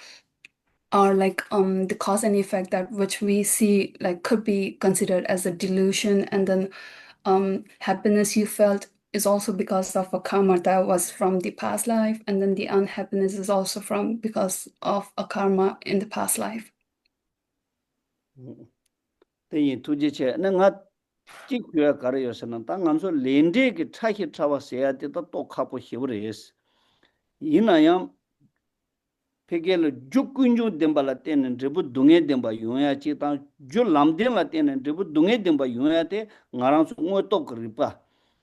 are like the cause and effect that which we see like could be considered as a delusion, and then happiness you felt is also because of a karma that was from the past life, and then the unhappiness is also from because of a karma in the past life. teyin tuje che na nga chi kya kar yosana ta ngamso lende ge thahi trawa se ya de to khapo hibres ina yam pegel jukunju dembala ten rebu dunge demba yoya chi ta ju lamden la ten rebu dunge demba yoya te ngarang su ngo to gripa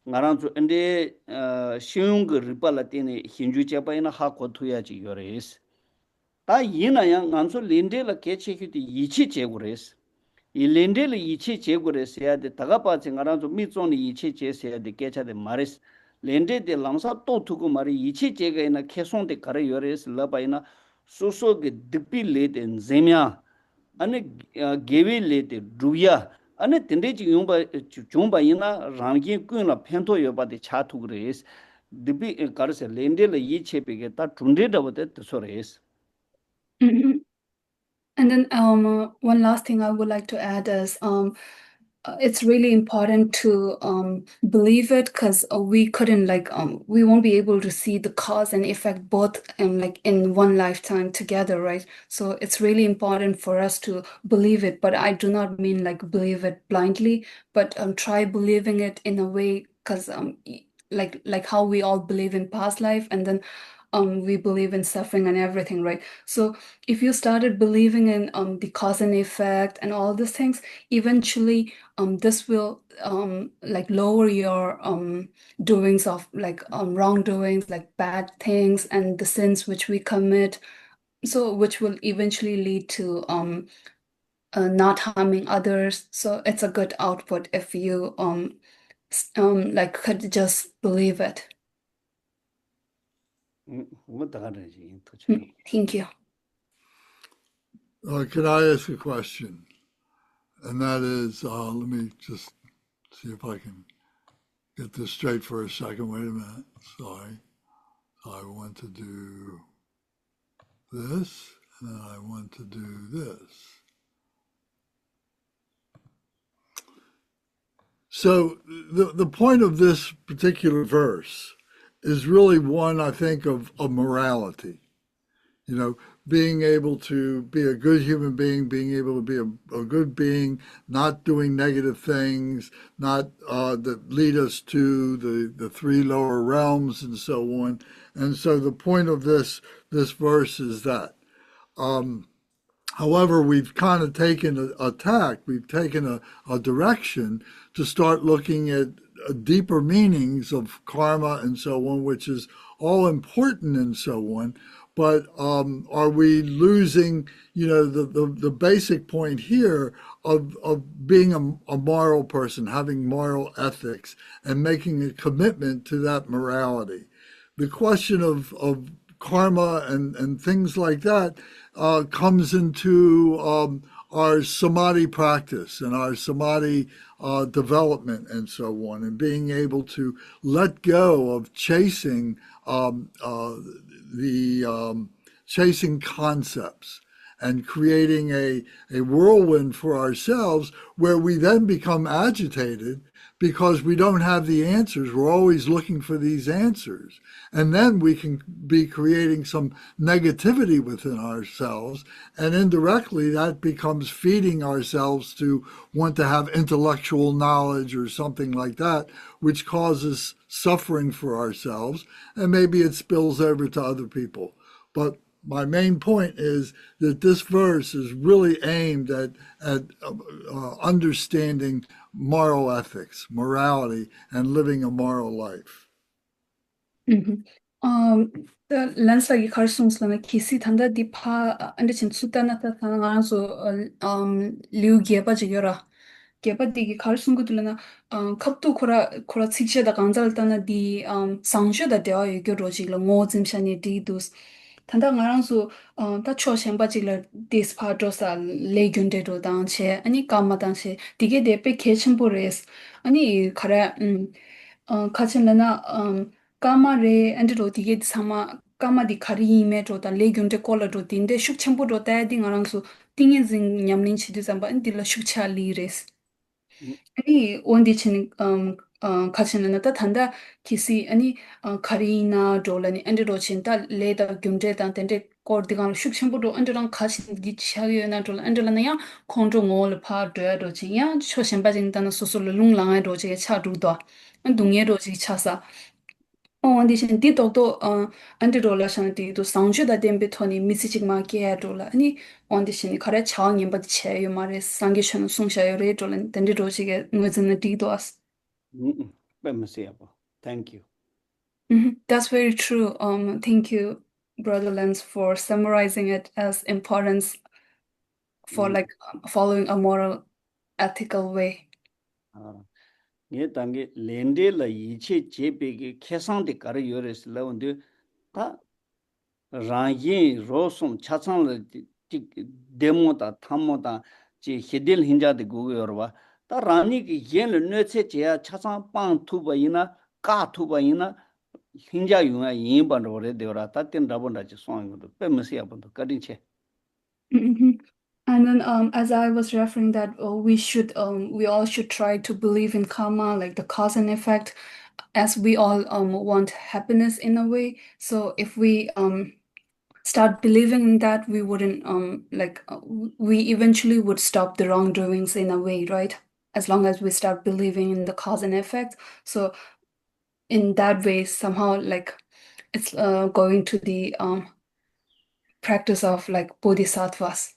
ngarang su ende shiyung gripa la ten hinju che pa ina ha ko thuya chi yores ta ina yang ngamso lende la ke che ki yichi che gures 이 렌델 이치 제고레 세야데 다가빠체 가라조 미존이 이치 제세야데 깨차데 마레스 렌데데 람사 또 두고 말이 이치 제가이나 캐송데 가래 요레스 라바이나 소소게 득빌레데 제미야 아니 게빌레데 두야 아니 텐데지 용바 좀바이나 랑기 꾸나 펜토 요바데 차투 그레스 득비 가르세 렌델 이치베게 다 둔데다버데 소레스 And then one last thing I would like to add is it's really important to believe it, because we couldn't like we won't be able to see the cause and effect both like in one lifetime together, right? So it's really important for us to believe it, but I do not mean like believe it blindly, but try believing it in a way, because like how we all believe in past life, and then we believe in suffering and everything, right? So if you started believing in the cause and effect and all these things, eventually this will like lower your doings of like wrongdoings, like bad things and the sins which we commit, so which will eventually lead to not harming others. So it's a good output if you like could just believe it. Thank you. Can I ask a question? And that is, let me just see if I can get this straight for a second. Wait a minute. Sorry. I want to do this, and then I want to do this. So the point of this particular verse is really one, I think, of morality. You know, being able to be a good human being, being able to be a good being, not doing negative things, not that lead us to the three lower realms and so on. And so the point of this verse is that. However, we've kind of taken a tack, we've taken a direction to start looking at deeper meanings of karma and so on, which is all important and so on. But are we losing, the basic point here of being a moral person, having moral ethics, and making a commitment to that morality? The question of karma and things like that comes into our samadhi practice and our samadhi development and so on, and being able to let go of chasing chasing concepts and creating a whirlwind for ourselves where we then become agitated because we don't have the answers. We're always looking for these answers. And then we can be creating some negativity within ourselves. And indirectly, that becomes feeding ourselves to want to have intellectual knowledge or something like that, which causes suffering for ourselves. And maybe it spills over to other people. But my main point is that this verse is really aimed at understanding moral ethics, morality, and living a moral life. The landslide Karsungslana Kisi Tanda Dipa and the Chinsutana Tanganzo Liu Geba Jigera. Geba Digi Karsungutulana Kaptu Kora Siksha the Ganzaltana di Sangsha the Deo Yugorojila Mozim Shani Didus. Tanda Ngaranzo Ta Cho Shembajila Dis Padrosa Legunde do Danche, Ani Kama Danche, Dige Depe Kechembores, Ani Kara Kachinlana Kama re andro dige sama kama di khari me to ta legume de kola do tinde shuk chempo do ta ding arang so tinge zing nyamlin chi de zamba indila shuk cha li res ani ondi chin kachin na ta thanda kisi ani khari na dolani andro chin ta le da gyumde ta tende kor digang shuk chempo do andro kachin di chagyo na dol andro na ya khondro ngol pha de do chin ya cho shenpa jing ta na so so lung lang do che cha du do an dungye do chi cha sa audition di doctor antidola shanti to sangju da dembe thoni messaging ma ke dola ani audition khare chang yim ba che yo mare sangge chhan sung sha yo re dola dendi ro chi ge ngzen di dos Thank you. That's very true. Thank you, Brother Lens, for summarizing it as importance for like following a moral, ethical way. Ye dange lende la yiche jebe ge kesang de kar yores la onde ta rangyin rosum chachang la demo da tamo da je hedel hinja de go yorwa ta rani ge yen le nöche je ya chachang pang tu ba ina ka tu ba ina hinja yunga yin ban ro re de ra ta tin da bon da je song yo pe msi ya bon ka din che. And then, as I was referring that we all should try to believe in karma, like the cause and effect, as we all want happiness in a way. So if we start believing in that, we wouldn't we eventually would stop the wrongdoings in a way, right? As long as we start believing in the cause and effect. So in that way, somehow like it's going to the practice of like bodhisattvas.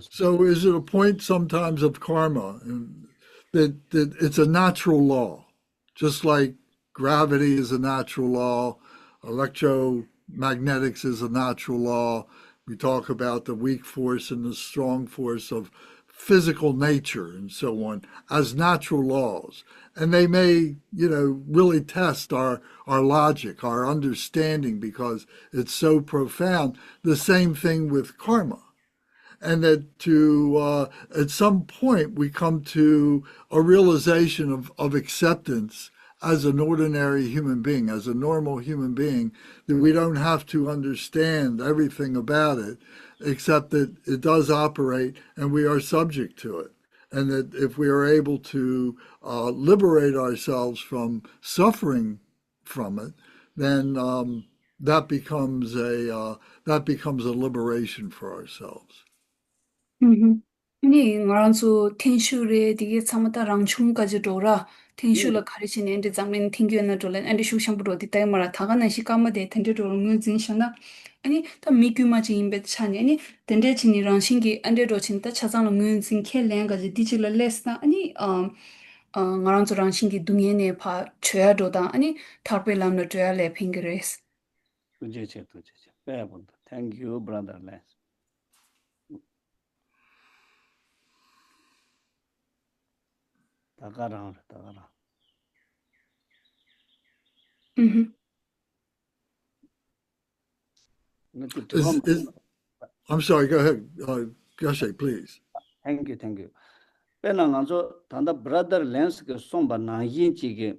So is it a point sometimes of karma that it's a natural law, just like gravity is a natural law, electromagnetics is a natural law. We talk about the weak force and the strong force of physical nature and so on as natural laws. And they may, really test our logic, our understanding, because it's so profound. The same thing with karma. And that at some point we come to a realization of acceptance as an ordinary human being, as a normal human being, that we don't have to understand everything about it, except that it does operate and we are subject to it. And that if we are able to liberate ourselves from suffering from it, then that becomes a liberation for ourselves. 아니, ngaransu tenshure dige samata rangchung까지 돌아 텐슈라 가르치는 엔데 장면 튕겨나 돌은 엔데 슈샴부로 디타이 마라 다가나 시까마데 텐데 돌은 진샤나 아니 다 미규마지 임베 차니 아니 텐데 진이랑 신기 엔데로 진짜 차장은 문진 켈랭가지 디지털 레스나 아니 ngaransu 신기 둥에네 파 죄도다 아니 타르벨람노 죄레 핑그레스 그제 배본다. Thank you, brother Les. 다가라. I'm sorry, go ahead. Geshe, please. Thank you. Pena nganzo tanda brother Lens ke somba nangyin chi ke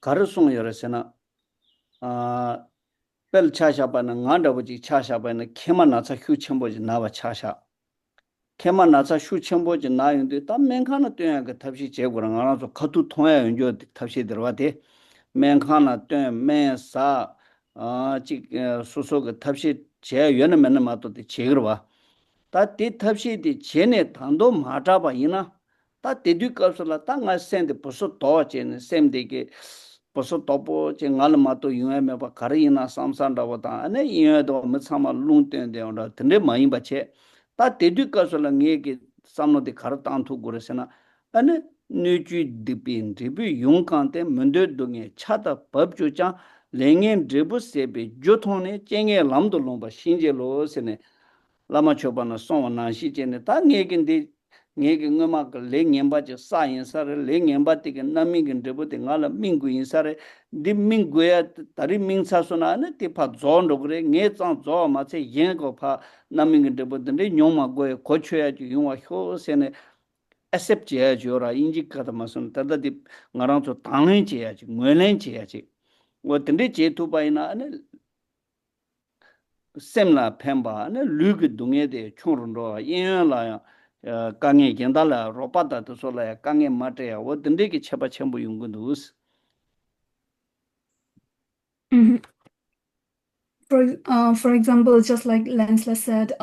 karusung yorasena pel chasha pa na nganda buji chasha pa na kema natsa hyu chenpo ji nawa chasha kema natsa hyu chenpo ji na yundu ta menkana tuya ke tabshi chegura nganzo katu thongya yunjo tabshi dirwa de menkana tuya men sa chik suso ke tabshi che yun mena mato de chegurwa 다 디탑시디 제네 단도 마타바 이나 다 데듀캅슬라 땅아 센데 벌써 더 제네 셈데게 벌써 더보 제 알마도 유에메 바 가리나 삼산다보다 아네 이에도 무참마 룽텐데온다 근데 많이 바체 다 데듀캅슬라 녜게 삼노데 가르탄투 고르세나 아네 뉴주 디빈 디비 용칸테 문데 동에 차다 법주자 랭엔 드부세베 조톤에 쟁에 람도 롬바 신제로세네 Lama Chopana Song Nanshi Jene, Ta Negindi Negama Ling Yambaja Science, Ling Yambati, Naming and Debut in Ala Mingu in Sare, Di Minguea, Tari Ming Sasona, Tipa Zondogre, Netan Zoma, say Yangopa, Naming and Debut, and Yoma Goya, Kochua, Yuma Hos, and accept Jora, Inji Katamason, Tada di Naranto Tangi, Muelenchi, what the Niche to buy semla pemba ne lugu dungye de chungro yin la ya kangye genda la ropa da to so la kangye mate ya wo dinde ki cheba chembu yung dus For example, just like Lensla said,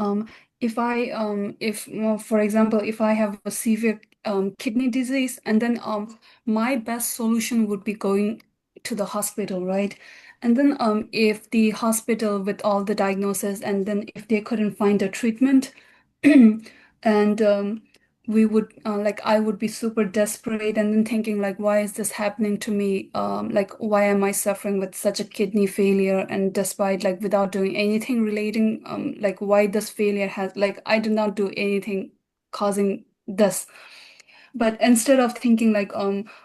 for example, if I have a severe kidney disease, and then my best solution would be going to the hospital, right? And then if the hospital with all the diagnosis, and then if they couldn't find a treatment, and we would I would be super desperate and then thinking like, why is this happening to me? Like, why am I suffering with such a kidney failure? And despite like without doing anything relating, like why this failure has like I did not do anything causing this. But instead of thinking like,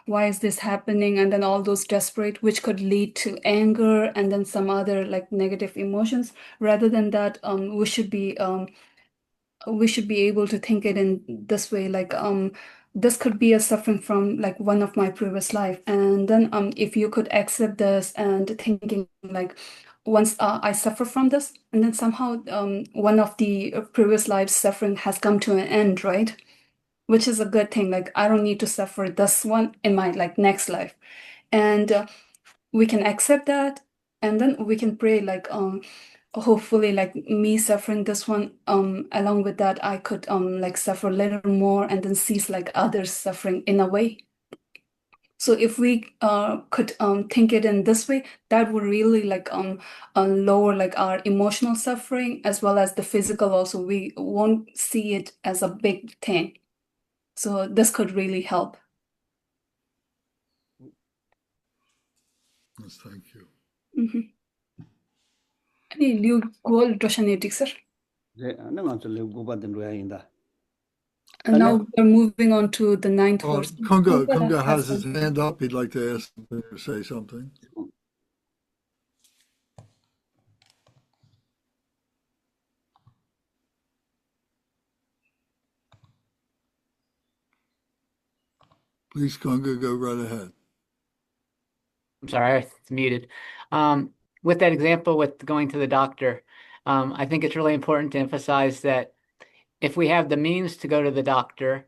why is this happening? And then all those desperate, which could lead to anger and then some other like negative emotions, rather than that, we should be able to think it in this way, like this could be a suffering from like one of my previous life, and then if you could accept this and thinking like once I suffer from this, and then somehow one of the previous lives suffering has come to an end, right? Which is a good thing, like I don't need to suffer this one in my like next life, and we can accept that, and then we can pray like hopefully like me suffering this one, along with that I could like suffer a little more and then cease like others suffering in a way. So if we could think it in this way, that would really like lower like our emotional suffering as well as the physical also. We won't see it as a big thing. So this could really help. Yes, thank you. Any new goal, sir? And now we're moving on to the ninth horse. Kunga has his hand up. He'd like to ask something or say something. Please, Kunga, go right ahead. I'm sorry, it's muted. With that example with going to the doctor, I think it's really important to emphasize that if we have the means to go to the doctor,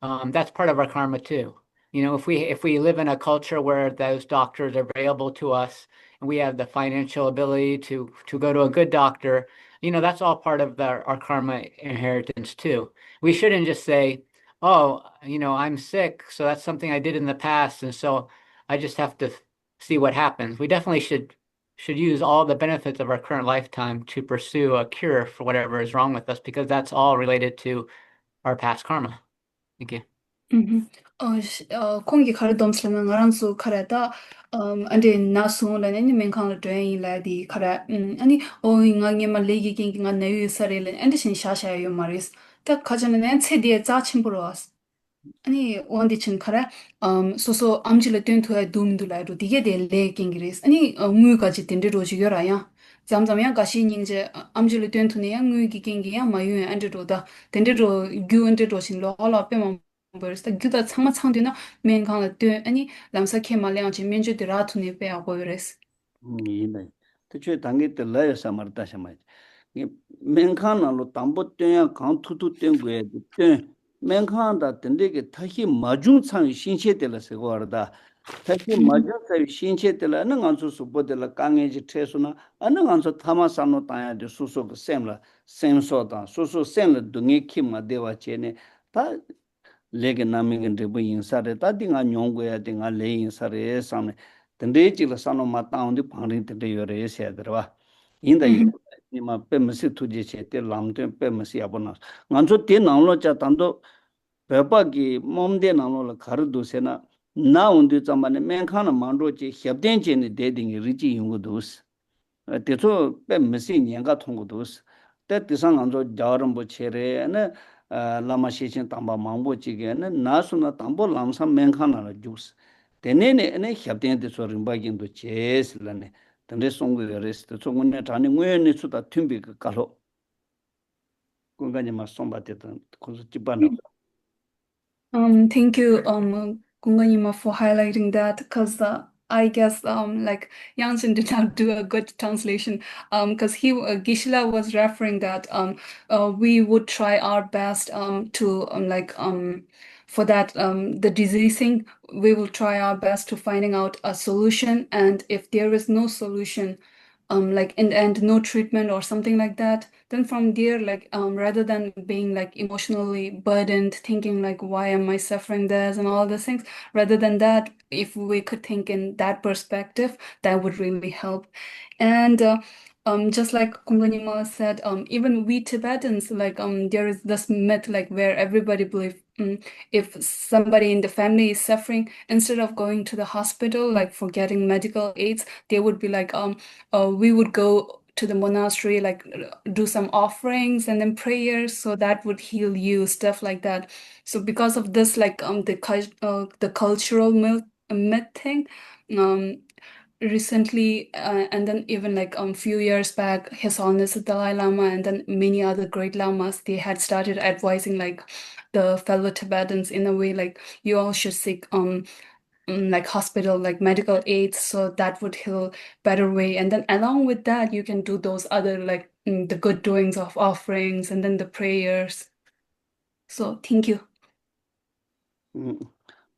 that's part of our karma too. You know, if we live in a culture where those doctors are available to us and we have the financial ability to go to a good doctor, you know, that's all part of our karma inheritance too. We shouldn't just say, oh, you know, I'm sick, so that's something I did in the past, and so I just have to see what happens. We definitely should use all the benefits of our current lifetime to pursue a cure for whatever is wrong with us, because that's all related to our past karma. Thank you. 공기 가르domslana ngaransu karata ande nasu la ne menkang la dwen la di kara ani o nga nge ma legi king nga ne yu sare le ande shin sha sha yu maris ta khajana ne che die za chim bros 아니 원디 친 카라 소소 암질레 땡토에 둠둘라도 디게 델레 킹그리스 아니 무까지 덴데로 지겨라야 잠잠야 가시 닝제 암질레 땡토네 양무기 킹기야 마유 안데로다 덴데로 규엔데로 신로 올라 빼면 버스다 규다 창마 창되나 멘강을 때 아니 람사케 말량 진면주 드라투네 빼하고 그랬어 네. 대체 당게 때 라야 사마르다 샤마이. 멘칸나로 담보 때야 강투투 땡고에 때 멘칸다 덴데게 타히 마중창 신체들라서 거다. 타히 마중창 신체들라는 안수수 보들라 강해지 퇴수나 아는 안수 타마산노 타야데 수수 셈라 셈소다 수수 셈라 등에 키마 대와체네 다 레게 나밍은 데부 인사레 다딩아 뇽고야 딩아 레 인사레 사네 덴데지라 산노 마타운디 방린 덴데 요레 세더와 인다 이마 페메시 투지체테 람데 페메시 아보나 간조 테 나올로자 단도 베바기 몸데 나올로 가르도세나 나운디 잠만에 멘카나 만로지 협된제니 데딩이 리지 용고도스 대초 페메시 년가 통고도스 때 디상 간조 자름보 체레네 라마시신 담바 망보지게는 나수나 담보 람사 멘카나라 주스 데네네 네 협된데 소림바긴도 제슬라네 근데 송고의 레스트 송군에 자네 뭐에 수다 튠비 그 가로 공간이 막 송바됐던 고스 집안에 Thank you, Gunganima, for highlighting that because I guess like Yanshin did not do a good translation because Gishla was referring that we would try our best to for that the diseasing we will try our best to finding out a solution, and if there is no solution like in the end no treatment or something like that, then from there like rather than being like emotionally burdened thinking like why am I suffering this and all these things, rather than that if we could think in that perspective that would really help. And just like Kumlanima said, even we Tibetans, like there is this myth like where everybody believes if somebody in the family is suffering, instead of going to the hospital like for getting medical aids, they would be like we would go to the monastery, like do some offerings and then prayers, so that would heal you, stuff like that. So because of this, like the cultural myth thing, recently, and then even like few years back, His Holiness the Dalai Lama and then many other great lamas, they had started advising like the fellow Tibetans in a way like you all should seek like hospital like medical aids, so that would heal better way, and then along with that you can do those other like the good doings of offerings and then the prayers. So thank you.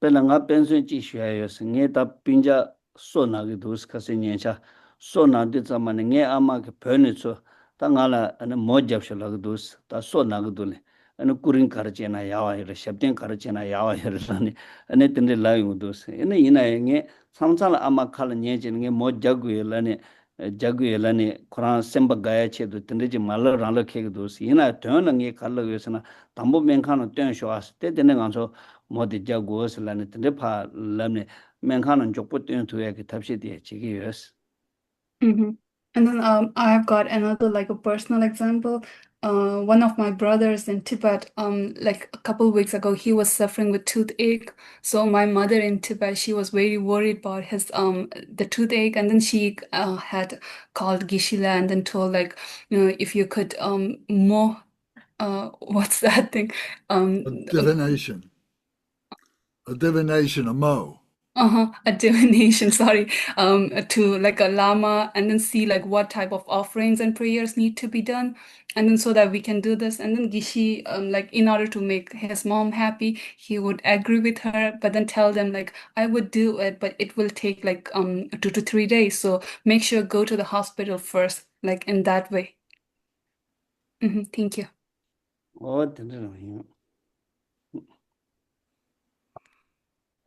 벨랑아 벤슨지 쉬어요스 녜다 빈자 소나게 도스 카세년샤 소나데 자만에 녜 아마게 변이죠 당알아 아니 모잡실라게 도스 다 소나게 돌네 ane kurin karachena yawa hira, shabden karachena yawa hira lani, ane tende layo dos. Ane ina nge samsala ama khala nyeche nge mo jaguye lani Quran semba gaya che do tende je mala rangla kege dos. Ina tuyana nge khala yosana tambo menkhana tuyan shoas, te tende nganso mo de jaguos lani tende pa lamne menkhana jokpo tuyan tuya ki tabshi diya chigi yos. And then I have got another like a personal example. One of my brothers in Tibet, like a couple weeks ago, he was suffering with toothache. So my mother in Tibet, she was very worried about his the toothache, and then she had called Geshe and then told like, if you could more what's that thing? A divination. A divination, a mo. A divination, sorry, to like a lama and then see like what type of offerings and prayers need to be done. And then so that we can do this. And then Gishi, like in order to make his mom happy, he would agree with her, but then tell them like, I would do it, but it will take like 2 to 3 days. So make sure go to the hospital first, like in that way. Thank you. Oh, tende nganso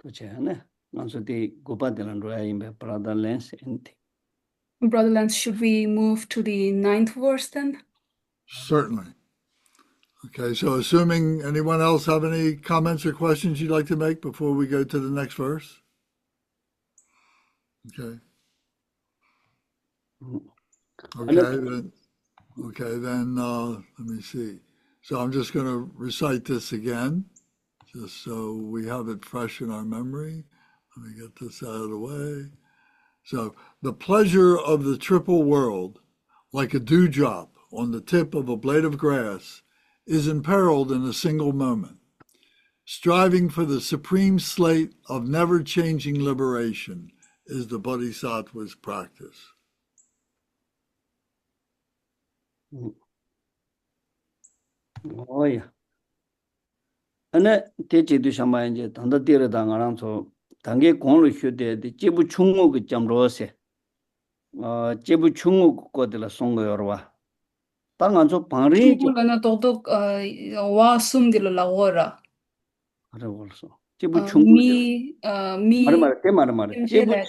tochayane. Nganso di gupa dilan roya imbe prada lens enti. Brother Lance, should we move to the 9th verse then? Certainly. Okay, so assuming anyone else have any comments or questions you'd like to make before we go to the next verse? Okay. Okay, then let me see. So I'm just going to recite this again, just so we have it fresh in our memory. Let me get this out of the way. So the pleasure of the triple world, like a dewdrop on the tip of a blade of grass, is imperiled in a single moment. Striving for the supreme slate of never-changing liberation is the Bodhisattva's practice. Oh, yeah. Ane te che du shamba nje tanda tere da ngarang so tangi gonglo xio de jebu chungu ge jamro se. Jebu chungu ko de la songo yorwa. Ta nganso pangri che 충분히 도둑 와 숨기로 나오라. are also. Jebu chungu 미 te mara. 임실에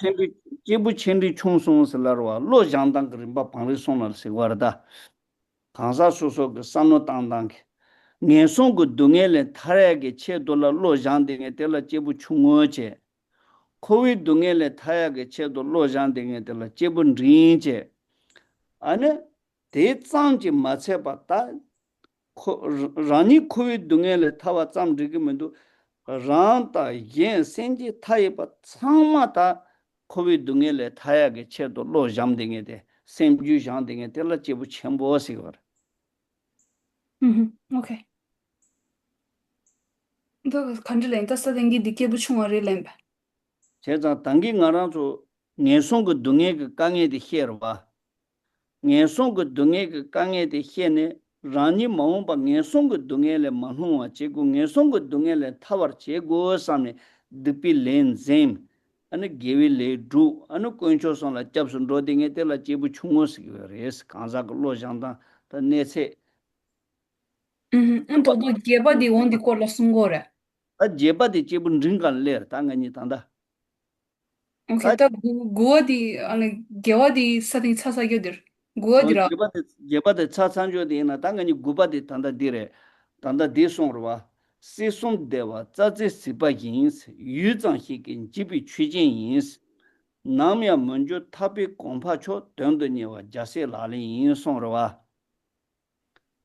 Jebu chendi chung song se larwa lo jangdang grimba pangri song la se warda. Kansa so so ge sanno tangdang ke. Ngen song gu dungye le thare ge che dola lo jangding te la jebu chungu che. Kowi dungye le thaya ge che do lo jangding te la jebu rin che. Ane te tsang je ma che pa ta rani kowi dungye le tawa tsam rigi mendo rang ta yen senji thaya pa tsang ma ta kowi dungye le thaya ge che do lo jangding te sem ju jangding te la jebu chenpo si war. 오케이. 너 간절해. 따서 된게 니께 부충어를 램바. 제가 당기 나라서 내송 그 동에 그 강에데 헤르와 내송 그 동에 그 강에데 헤네 라니 마음바 내송 그 동에레 만호와 제고 내송 그 동에레 타워 제고 사네 드필렌 젬 아니 게빌레 두 아니 코인초선라 잡선 로딩에 때라 제부 충어스 그레스 간자 글로 장다 다 네세 또도 제바디 온디 콜라 숨고래. 아 제바디 제부 링간 레 당가니 단다 오케이. 또 고어디 아니 게어디 사딩 차사겨들. 고어디라. 제바데 차찬조디나 당연히 구바데 단다 디레 단다 디송르와 시송 데와 짜제 시바인스 유장히긴 집이 취진인스 남야 먼저 탑이 공파초 등등이와 자세 라리 인송르와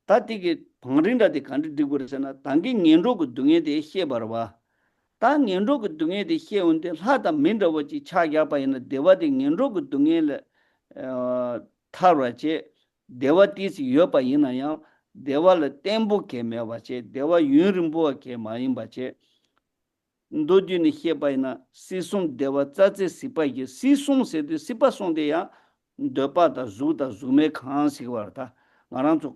다디게 방린다디 간디 디고르잖아 당기 년로고 등에데 해버와 다 년로고 등에데 해온데 하다 민더버지 차야바이나 데와디 년로고 등에레 타라제 데와티스 요바 이나야 데와를 템보 케메바체 데와 유름보 케마임바체 도디니 헤바이나 시송 데와 짜제 시바이 시송 세데 시바송데야 데파다 주다 주메 칸시 와다 나란조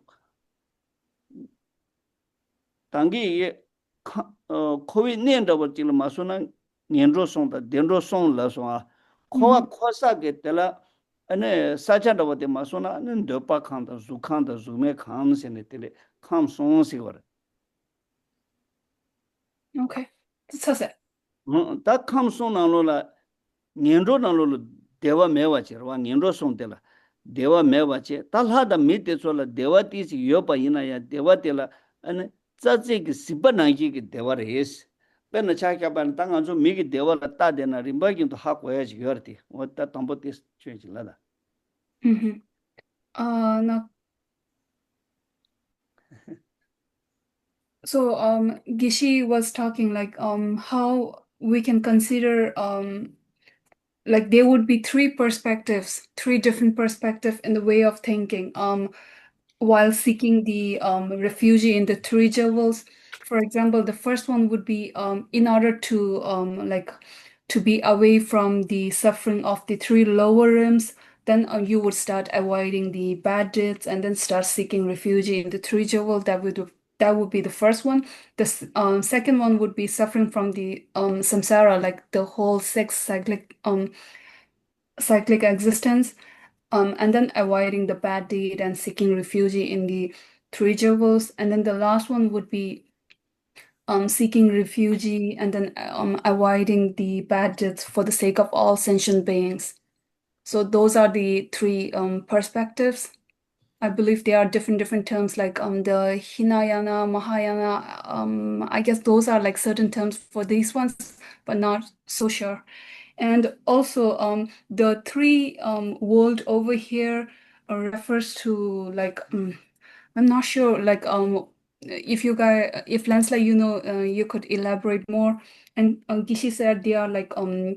당기 코비 년더버 질 마소나 년로송다 덴로송라송아 코와 코사게 때라 ane sacha dawa de masona ane ndopa khanda zu khanda zu me kham se ne tele kham song se war Okay. That's 다 감송 나로라 년로 나로로 대화 매와지와 년로 송텔라 대화 매와지 달하다 미테솔라 대화 티시 요바 이나야 대화 텔라 아니 짜제기 시바나기기 대화레스 베나 차캬반 당한조 미기 대화라 따데나 림바긴도 하고 해야지 여르티 왔다 담보티스 쳔질라다 Mm-hmm. Now, so Gishi was talking like how we can consider like there would be three perspectives, three different perspectives in the way of thinking while seeking the refugee in the three jewels. For example, the first one would be in order to like to be away from the suffering of the three lower realms, then you would start avoiding the bad deeds and then start seeking refuge in the three jewel. That would be the first one. The second one would be suffering from the samsara, like the whole six cyclic existence, and then avoiding the bad deed and seeking refuge in the three jewels. And then the last one would be seeking refuge and then avoiding the bad deeds for the sake of all sentient beings. So those are the three perspectives. I believe there are different terms like the Hinayana, Mahayana. I guess those are like certain terms for these ones, but not so sure. And also the three world over here refers to like I'm not sure like if you guys if Lansla you could elaborate more. And Gishi said there are like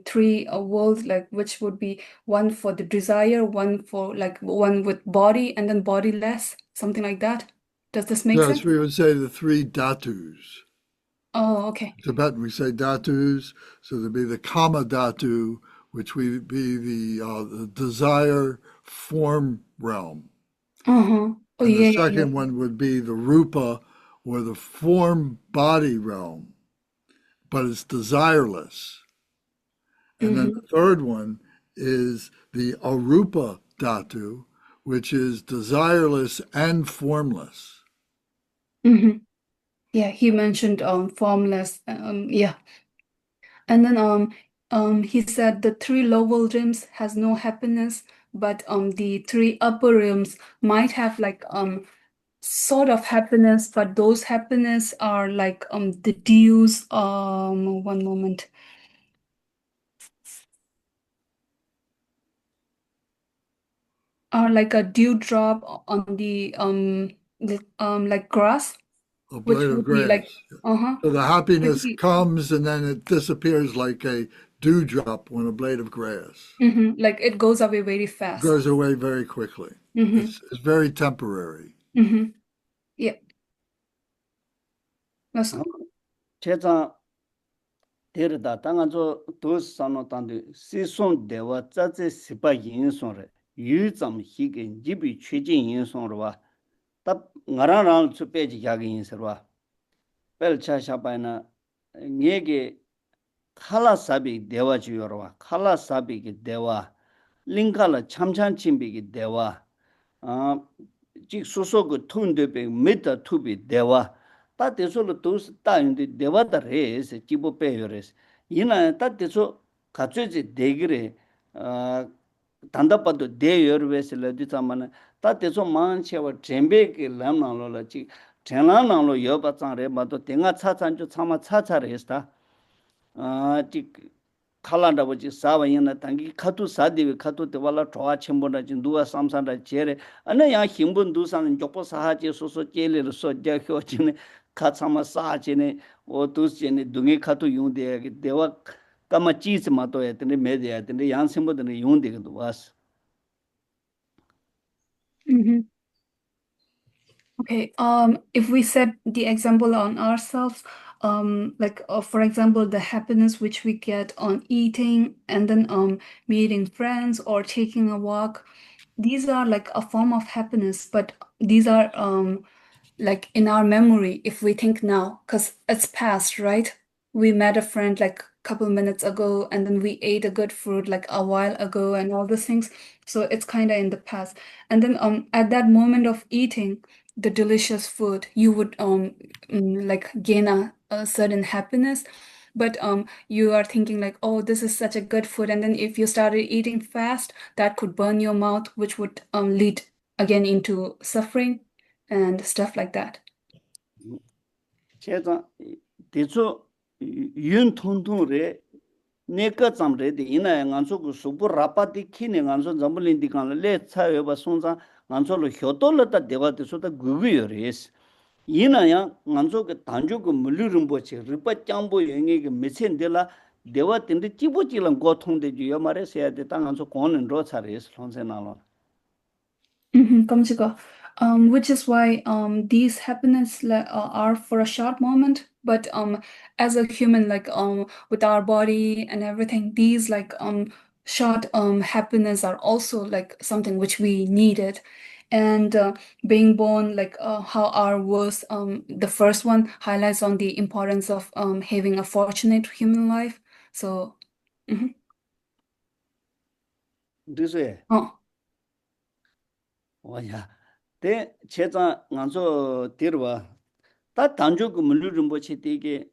three worlds, like which would be one for the desire, one for like one with body, and then bodiless, something like that. Does this make sense? Yes, we would say the three dhatus. Oh, okay. Tibetan, we say dhatus, so there'd be the kama dhatu, which would be the desire form realm. Uh-huh. Oh, And the yeah. second one would be the rupa, or the form body realm, but it's desireless. And then the third one is the arupa dhatu, which is desireless and formless. Mm-hmm. Yeah, he mentioned formless. Yeah. And then he said the three lower realms has no happiness, but the three upper realms might have like sort of happiness, but those happiness are like the dews. One moment. Are like a dewdrop on the like grass, A which blade of would be grass. like uh-huh. So the happiness Pretty, comes and then it disappears like a dewdrop on a blade of grass. like it goes away very It fast. goes away very quickly. It's very temporary. Yeah. That's 제자 데르다 당한조 도스산노 단데 시손 대와 짜제 시바 인송레 유점 희게 집이 최진 인송로와 답 나라랑 추페지 야기 인서와 벨차샤바이나 녜게 칼라사비 대와 주요로와 칼라사비기 대와 링칼라 참찬침비기 대와 직 소소그 톤데베 메타 투비 대와 다 대소로 도스 따인데 대와다 레스 기보 빼요레스 이나 다 대소 가츠지 대기레 단답바도 대여르베스레디 자만 다 대소 만체와 젬베게 람나로라지 젬라나로 여바짱레 마도 땡아 차찬주 차마 차차레스다 직 칼란다 버지 사와이나 당기 카투 사디비 카투 때발라 좋아 첨보나 진두아 삼산다 제레 아니 야 힘분 두산 족보 사하지 소소 제레로 소자효지네 카차마 사지네 오두스제네 둥이 카투 용데 대와 까마 치즈 마토에 때네 메데야 때네 양심보드네 용데도 와스 Okay, if we set the example on ourselves, like for example, the happiness which we get on eating and then meeting friends or taking a walk, these are like a form of happiness, but these are like in our memory if we think now, because it's past, right? We met a friend like a couple minutes ago and then we ate a good food like a while ago and all these things. So it's kind of in the past. And then at that moment of eating the delicious food, you would like gain a a certain happiness, but you are thinking like, oh, this is such a good food, and then if you started eating fast, that could burn your mouth, which would lead again into suffering and stuff like that. 제가 대초 윤통통레 내가 잠레데 이나 간소고 수부 라파티 키네 간소 잠블린디 간레 차여바 손자 간소로 효돌렀다 대화데서다 구구여레스 이나야 간소게 단조고 물르름보치 리파 짱보 영에게 메센데라 대화 텐데 찌보찌랑 고통데 주여 말해서야 돼 땅간소 고는 로차레스 손세나로 Kamchika. Which is why these happiness are for a short moment, but as a human, like with our body and everything, these like short happiness are also like something which we needed. And being born, like how our verse, the first one highlights on the importance of having a fortunate human life. So, 그래서 oh. 와야 대 제자 간소 데르와 다 단조고 물르름보치 되게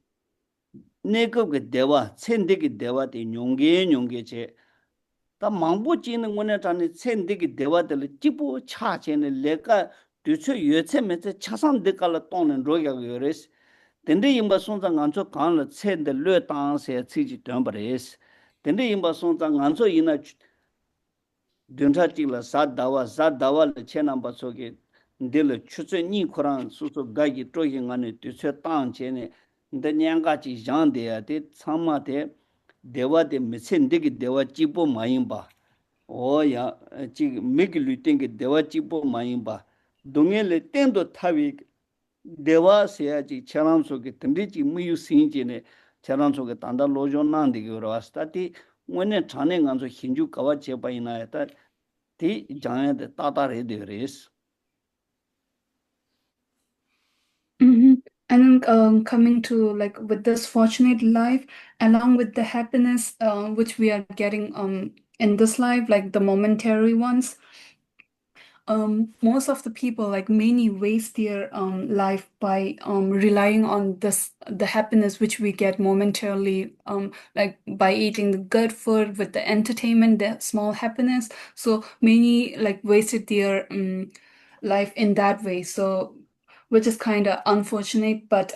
내급의 대화 천대기 대화대 용계제 다 망보지는 거네 전에 천대기 대화들 기부 차제는 내가 뒤쳐 여체면서 차상대깔 또는 로야가 요레스 근데 임바 손장 안초 간을 천대 뢰당세 지지 된버레스 근데 임바 손장 안초 이나 dunchachila sa dawa le chenamba soge ndele chuche ni khurang susu gagi togi ngane tuche tang chene nda nyanga chi jang de ya de tsama de dewa de mechen de gi dewa chipo mayimba o ya chi meg luten ge dewa chipo mayimba dungye le tendo thawi dewa se ya chi charam soge tende chi muyu sin chene charam soge tanda lojo nang de gi rawasta ti ngone thane nganso hinju kawa cheba ina ya ta ti jaya de tata re de res And then coming to like with this fortunate life, along with the happiness which we are getting in this life, like the momentary ones, most of the people, like many, waste their life by relying on the happiness which we get momentarily, like by eating the good food with the entertainment, the small happiness. So many like wasted their life in that way. So which is kind of unfortunate, but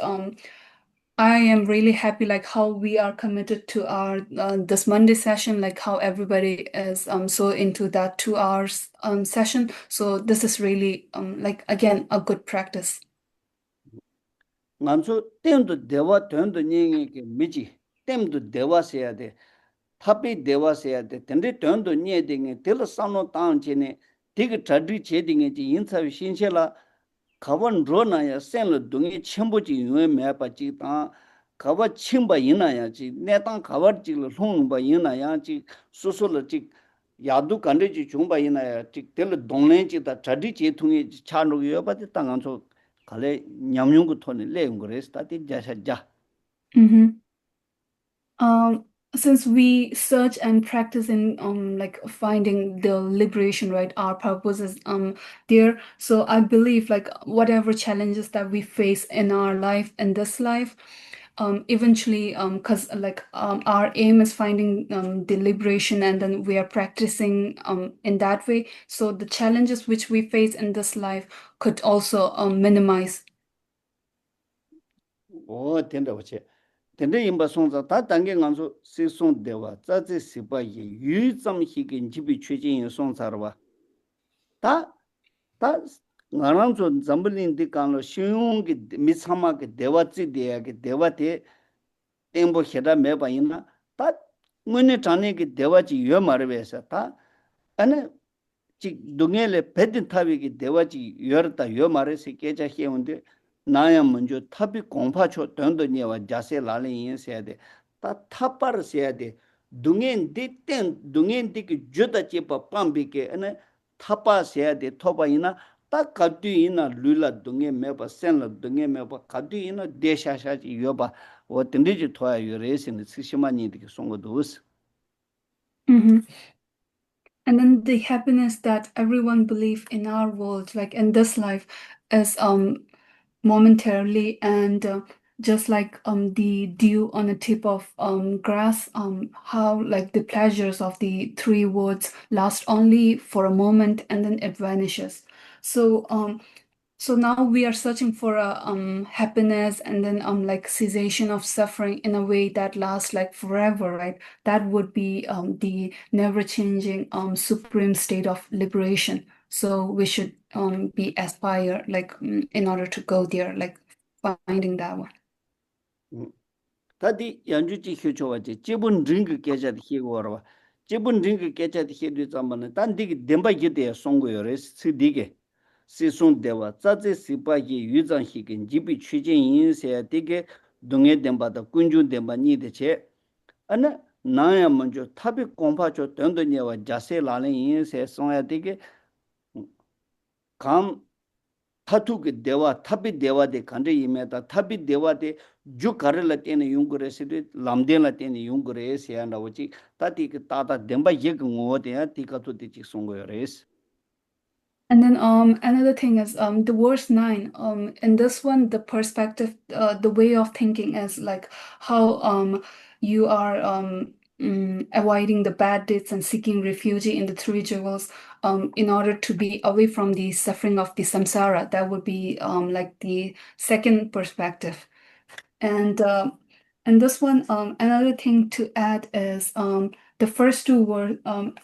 I am really happy like how we are committed to our this Monday session, like how everybody is so into that 2 hours session. So this is really like again a good practice. nganso temdo dewa tendo nyenge ke miji temdo dewa se ya de thapi dewa se ya de tende tendo nye de nge tel sano tang chene tig tadri che de nge ji insa wi shinche la kawan ro na ya sen lo dungi chenbo ji yue me pa ji ta kawa chimba ina ya ji ne tang kawa ji lo long ba ina ya ji so so lo ji yadu kande ji chung ba ina ya ji tel donglen ji da tadri che thungi cha no yo ba de tang an so kale nyamyung ko thone le ngores ta ti ja sha ja Since we search and practice in like finding the liberation, right? Our purpose is there. So I believe like whatever challenges that we face in our life, in this life, eventually, because like our aim is finding the liberation, and then we are practicing in that way. So the challenges which we face in this life could also minimize. o tenda wache tende imba songza ta dange nganso se song dewa za ze sipa ye yu zam hi ge jibi chujin yin song sarwa ta ngarang zo zamblin di kan lo shyong ge misama ge dewa zi de ya ge dewa de tembo heda me ba yin ta ngone chane ge dewa ji yo marwe sa ta ane 지 동해에 배든 타비기 대화지 열었다 요 말에서 깨자 해운데 나야 먼저 탑이 공파초 dondo니와 자세 라리 인해야 돼. 다 탑바르셔야 돼. 동행 디텐 동행디기 주다 제바 밤비게 ane 탑바셔야 돼. 토바이나 딱 가두이나 룰라 동행 매바 센라 동행 매바 가두이나 대샤샤지 요바 어떤지 토야 요레스는 시시마니디기 송고도스. And then the happiness that everyone believes in our world, like in this life, is momentarily, and just like the dew on the tip of grass, how like the pleasures of the three words last only for a moment and then it vanishes. So now we are searching for a happiness and then like cessation of suffering in a way that lasts like forever, right? That would be the never-changing supreme state of liberation. So we should be aspire like in order to go there, like finding that one. 다디 연주지 휴초와지 지분 링크 계좌도 희고와 지분 링크 계좌도 희도 잠만은 단디기 뎀바기데 송고요레 스디게 시송데와 자제 시바기 유장희긴 지비 취진 인세 되게 동해 뎀바다 군주 뎀바 니데체 아나 나야 먼저 탑이 공파조 던도니와 자세 라는 인세 송야 되게 감 타투게 대화 탑이 대화데 간데 이메다 탑이 대화데 주 가르라 때는 용거레시데 람데라 때는 용거레시야 나오지 따디 그 따다 뎀바 예그 ngo데 티가토 디치 송고요레스. And then another thing is the verse 9 in this one the perspective the way of thinking is like how you are avoiding the bad deeds and seeking refuge in the three jewels in order to be away from the suffering of the samsara. That would be like the second perspective. And this one another thing to add is the first two were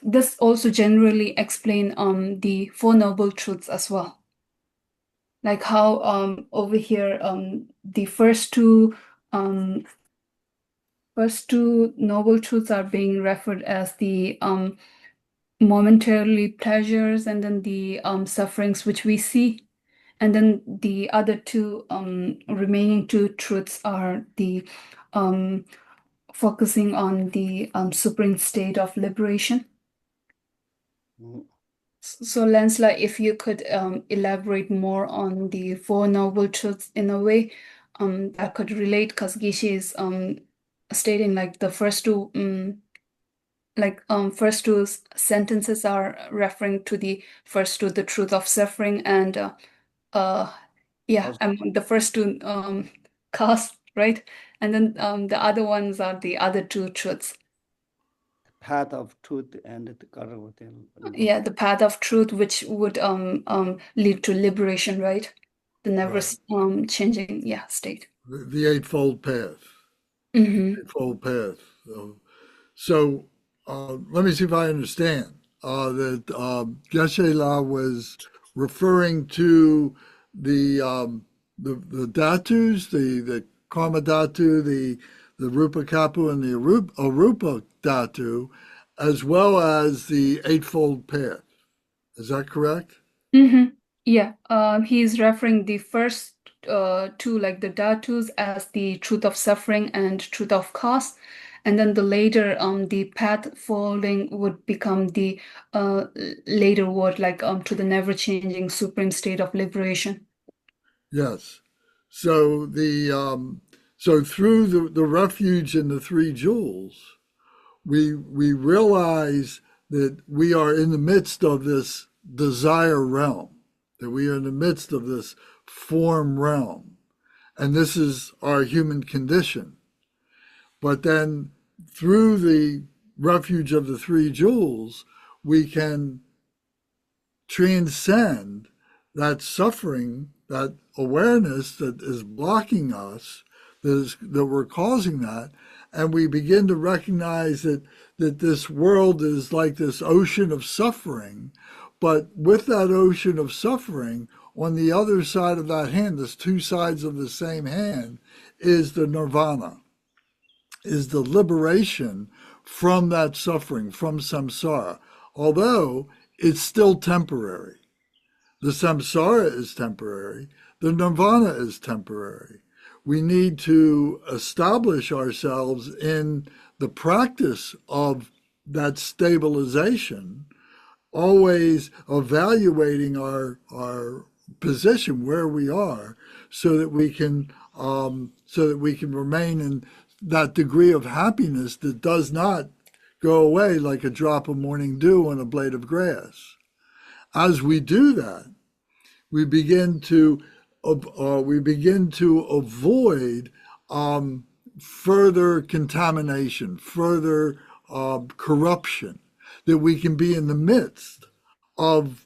this also generally explain the Four Noble Truths as well. Like how over here the first two noble truths are being referred as the momentarily pleasures and then the sufferings which we see, and then the other two remaining two truths are the focusing on the supreme state of liberation. So Lensla, if you could elaborate more on the Four Noble Truths in a way that could relate, because Geshe is stating like the first two sentences are referring to the first two, the truth of suffering, and the first two cause, right? And then the other ones are the other two truths. Path of truth and the Karagotel. Yeah, the path of truth, which would lead to liberation, right? The never changing, state. The Eightfold Path. Mm-hmm. Eightfold Path. So let me see if I understand that Geshe La was referring to the dhatus, the karma dhatu, the rupa kapu, and the arupa dhatu, as well as the Eightfold Path. Is that correct? Mm-hmm. Yeah. He's referring the first two, like the dhatus, as the truth of suffering and truth of cause. And then the later, the path following would become the later word, like to the never-changing supreme state of liberation. Yes. So so through the refuge in the three jewels, we realize that we are in the midst of this desire realm, that we are in the midst of this form realm, and this is our human condition. But then through the refuge of the three jewels, we can transcend that suffering, that awareness that is blocking us, that we're causing that, and we begin to recognize that this world is like this ocean of suffering, but with that ocean of suffering, on the other side of that hand, there's two sides of the same hand, is the nirvana, is the liberation from that suffering, from samsara, although it's still temporary. The samsara is temporary. The nirvana is temporary. We need to establish ourselves in the practice of that stabilization, always evaluating our position where we are, so that we can remain in that degree of happiness that does not go away like a drop of morning dew on a blade of grass. As we do that, we begin to avoid further contamination, further corruption, that we can be in the midst of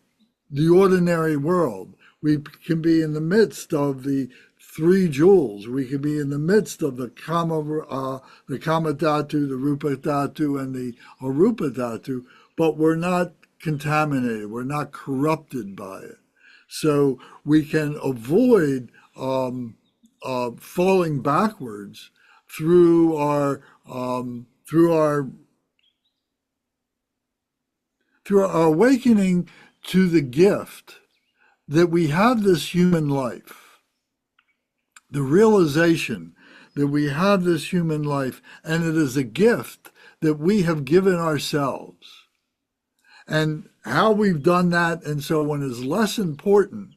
the ordinary world. We can be in the midst of the three jewels. We can be in the midst of the kama dhatu, the rupa dhatu, and the arupa dhatu, but we're not contaminated. We're not corrupted by it. So we can avoid falling backwards through our awakening to the gift that we have this human life, the realization that we have this human life, and it is a gift that we have given ourselves. And how we've done that and so on is less important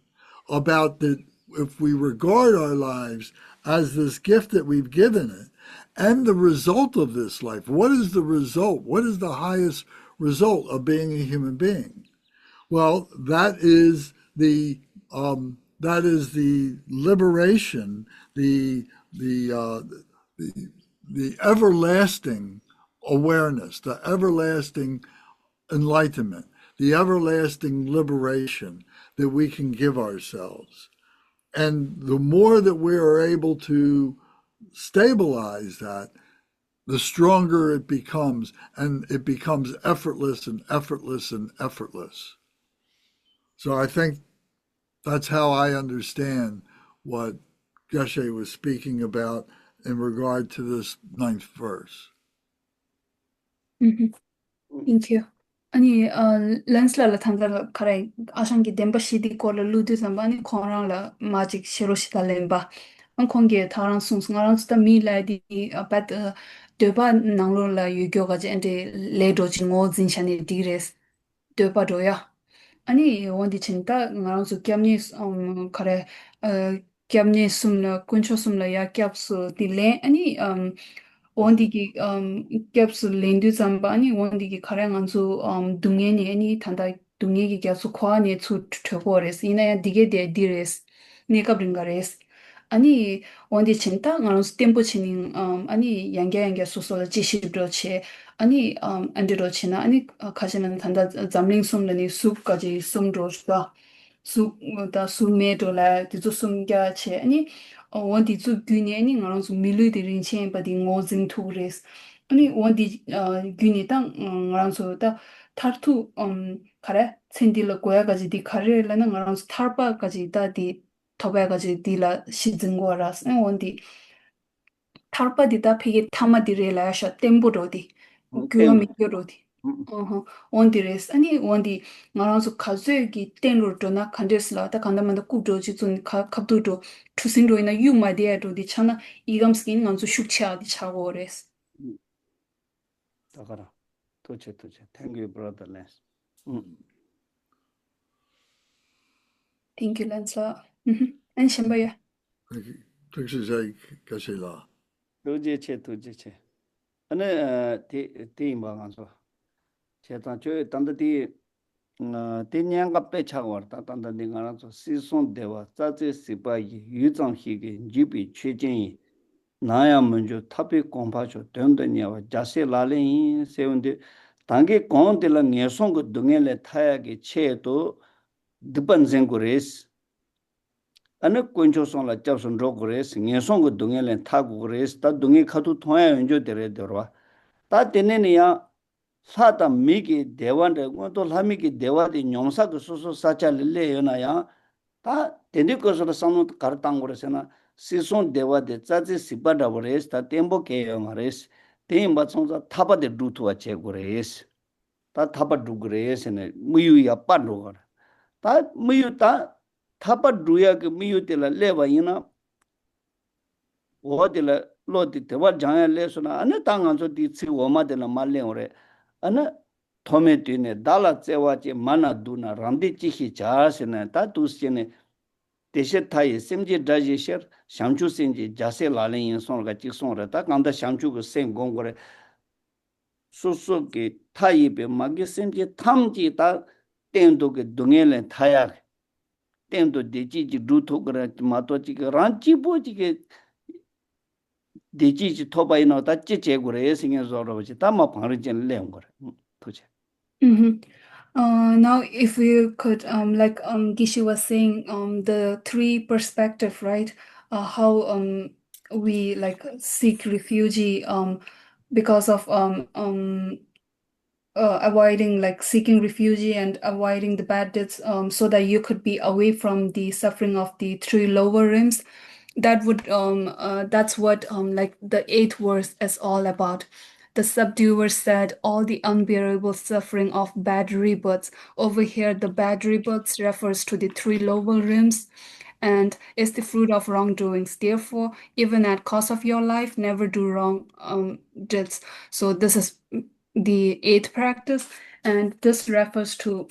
about that if we regard our lives as this gift that we've given it and the result of this life. What is the result? What is the highest result of being a human being? Well, that is the liberation, the everlasting awareness, the everlasting enlightenment, the everlasting liberation that we can give ourselves. And the more that we are able to stabilize that, the stronger it becomes, and it becomes effortless and effortless and effortless. So I think that's how I understand what Geshe was speaking about in regard to this 9th verse. Thank you. 아니 렌슬라 탄자라 카레 아샹기 뎀바 시디 콜라 루드 잠바니 콘랑라 마직 시로시다 렘바 안 콩게 타랑 숭숭아랑 스타 미라디 아pat 데바 나로라 유교가지 엔데 레도지 모 진샤니 디레스 데바 도야 아니 원디 진짜 나랑서 겸니 카레 겸니 숨나 군초 숨나 야 캡스 딜레 아니 원디기 캡스 렌두 잠바니 원디기 카랑안수 둥에니 아니 탄다 둥에기 캡스 코아니 추 트고레스 이나야 디게데 디레스 네카브링가레스 아니 원디 진짜 나랑서 템포 치닝 아니 양게 소소라 지시브로체 아니 안드로치나 아니 가시는 단다 잠링 숨르니 숲까지 숨로스다 숲다 숨메도라 디조 숨갸체 아니 원디 주 균이 아니 나랑서 밀르디린 쳔바디 모징 투레스 아니 원디 균이 땅 나랑서다 타르투 카레 쳔딜로 고야가지 디 카레라는 나랑서 타르바까지 다디 토바가지 디라 시즌고라스 원디 타르바디다 페게 타마디레라샤 템보로디 교미교로디 원디레스 아니 원디 나랑서 가즈기 땡로도나 칸데슬라다 간다만다 쿠도지 좀 갑도도 투신도이나 유마디아도디 차나 이감스긴 난서 슈치아디 차고레스 다가라 도체 thank you brother Les. Thank you Lancelot. And Shambaya. Geshe La. 도제체 ane ti imbaganso chetan choe tanda ti nyanga pe chagwar ta tanda ni ngara so sison dewa tsache sipa yi yuzang hige jibi chejin yi naya munjo tabi gompa cho tenda nyawa jase lale yi seunde tangi gong de la ngesong go dungen le thaya ge che to dipan zengu res ane kuncho song la japson ro res ngesong go dungen le thagu res ta dungi khatu thoya yonjo dere derwa 다 되네냐 사다 미기 대원데 고도 라미기 대와디 뇽사 그 소소 사찰레요나야 다 되는 것으로 상노 가르당 거라서나 시손 대와데 짜지 시바다 버레스 다 템보케요 마레스 템바 총자 타바데 루투와 제고레스 다 타바 두그레스네 무유야 빠로가 다 무유다 타바 두야 그 무유텔라 레바이나 오딜라 로디 대와 장야레스나 아니 당한서 디치 오마데나 말레오레 아나 토메티네 달라 제와지 마나두나 람디치히 자스네 다두스네 데셰타이 심지 다지셔 샴추신지 자세 라레 인송가 직송라다 간다 샴추고 생공고레 소소게 타이베 마게 심지 탐지다 땡도게 동엘레 타야 땡도 데지지 루토그라 마토지게 란치보지게 디지지 토바이노 다 찌제고래 생겨서로지 담아 방르진 내용거래. 도체. Now, if we could, like Gishi was saying, the three perspective, right? How we like seek refuge because of avoiding like seeking refuge and avoiding the bad deeds, so that you could be away from the suffering of the three lower rims. That would that's what like the eighth verse is all about. The subduer said all the unbearable suffering of bad rebirths. Over here, the bad rebirths refers to the three lower rims and is the fruit of wrongdoings. Therefore, even at cost of your life, never do wrong deeds. So this is the eighth practice, and this refers to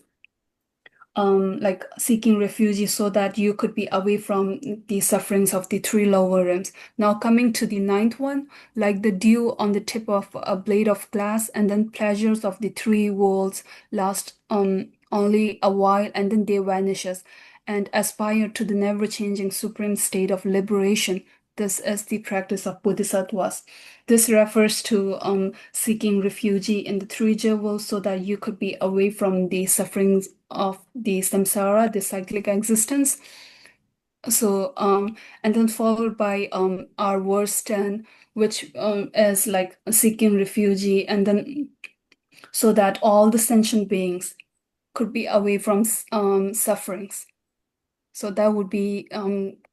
like seeking refuge so that you could be away from the sufferings of the three lower rims. Now coming to the ninth one, like the dew on the tip of a blade of glass, and then pleasures of the three worlds last only a while and then they vanishes, and aspire to the never-changing supreme state of liberation. This is the practice of Bodhisattvas. This refers to seeking refuge in the three jewels so that you could be away from the sufferings of the samsara, the cyclic existence. So, and then followed by our verse 10, which is like seeking refuge, and then so that all the sentient beings could be away from sufferings. So that would be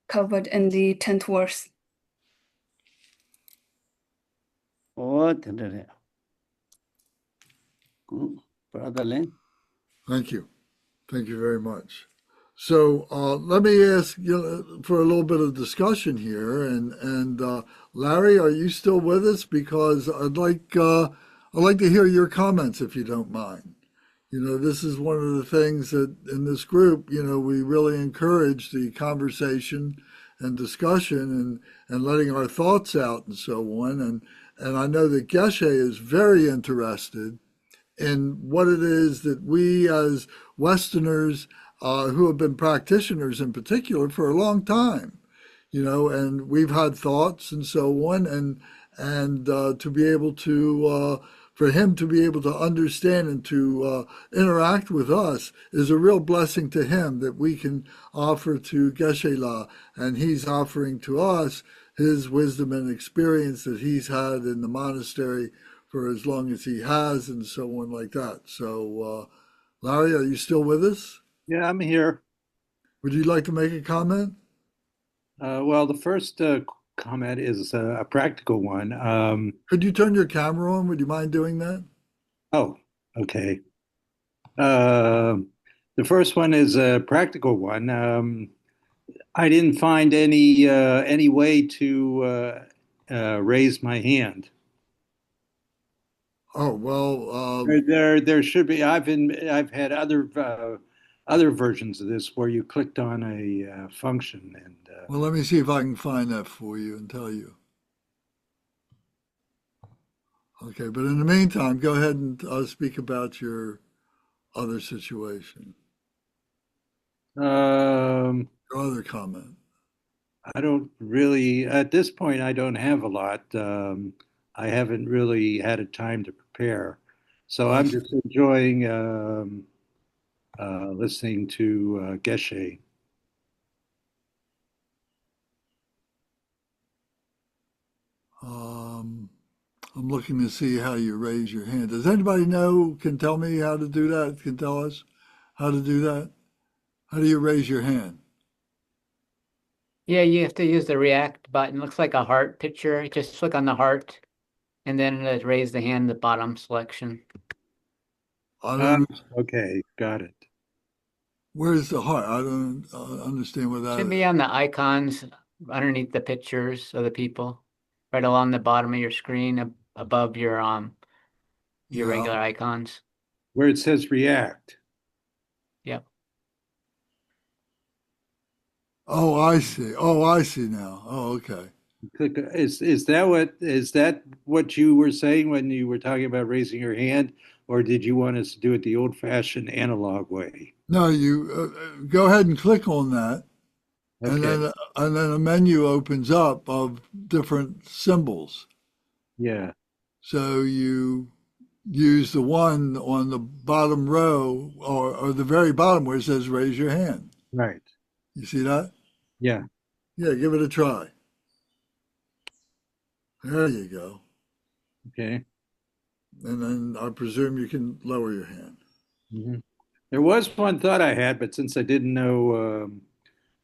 covered in the 10th verse. 된다네. Brother Lin. Thank you. Thank you very much. So let me ask you for a little bit of discussion here. And Larry, are you still with us? Because I'd like to hear your comments if you don't mind. You know, this is one of the things that in this group, you know, we really encourage the conversation and discussion and letting our thoughts out and so on. And I know that Geshe is very interested in what it is that we as Westerners who have been practitioners in particular for a long time, you know, and we've had thoughts and so on, and to be able to for him to be able to understand and to interact with us is a real blessing to him that we can offer to Geshe La, and he's offering to us his wisdom and experience that he's had in the monastery for as long as he has and so on like that. So, Larry, are you still with us? Yeah, I'm here. Would you like to make a comment? Well, the first comment is a practical one. Could you turn your camera on? Would you mind doing that? Oh, okay. The first one is a practical one. I didn't find any way to raise my hand. Oh well, There should be. I've had other versions of this where you clicked on a function and. Well, let me see if I can find that for you and tell you. Okay, but in the meantime, go ahead and speak about your other situation, Um, your other comment. I don't really, at this point, I don't have a lot. I haven't really had a time to prepare. So I'm just enjoying listening to Geshe. I'm looking to see how you raise your hand. Does anybody know, can tell me how to do that? Can tell us how to do that? How do you raise your hand? Yeah, you have to use the react button. It looks like a heart picture. Just click on the heart and then raise the hand, the bottom selection. I don't, Okay, got it. where's the heart? I don't understand what that Should is. be on the icons underneath the pictures of the people, right along the bottom of your screen, above your Yeah. regular icons. Where it says react. Yep. Oh, I see. Oh, I see now. Oh, okay. Click. Is that what you were saying when you were talking about raising your hand, or did you want us to do it the old-fashioned analog way? No, you go ahead and click on that. and Okay. then a menu opens up of different symbols. Yeah. So you use the one on the bottom row or the very bottom where it says raise your hand. Right. You see that? Yeah. Yeah, give it a try. There you go. Okay. And then I presume you can lower your hand. Hmm. There was one thought I had, but since I didn't know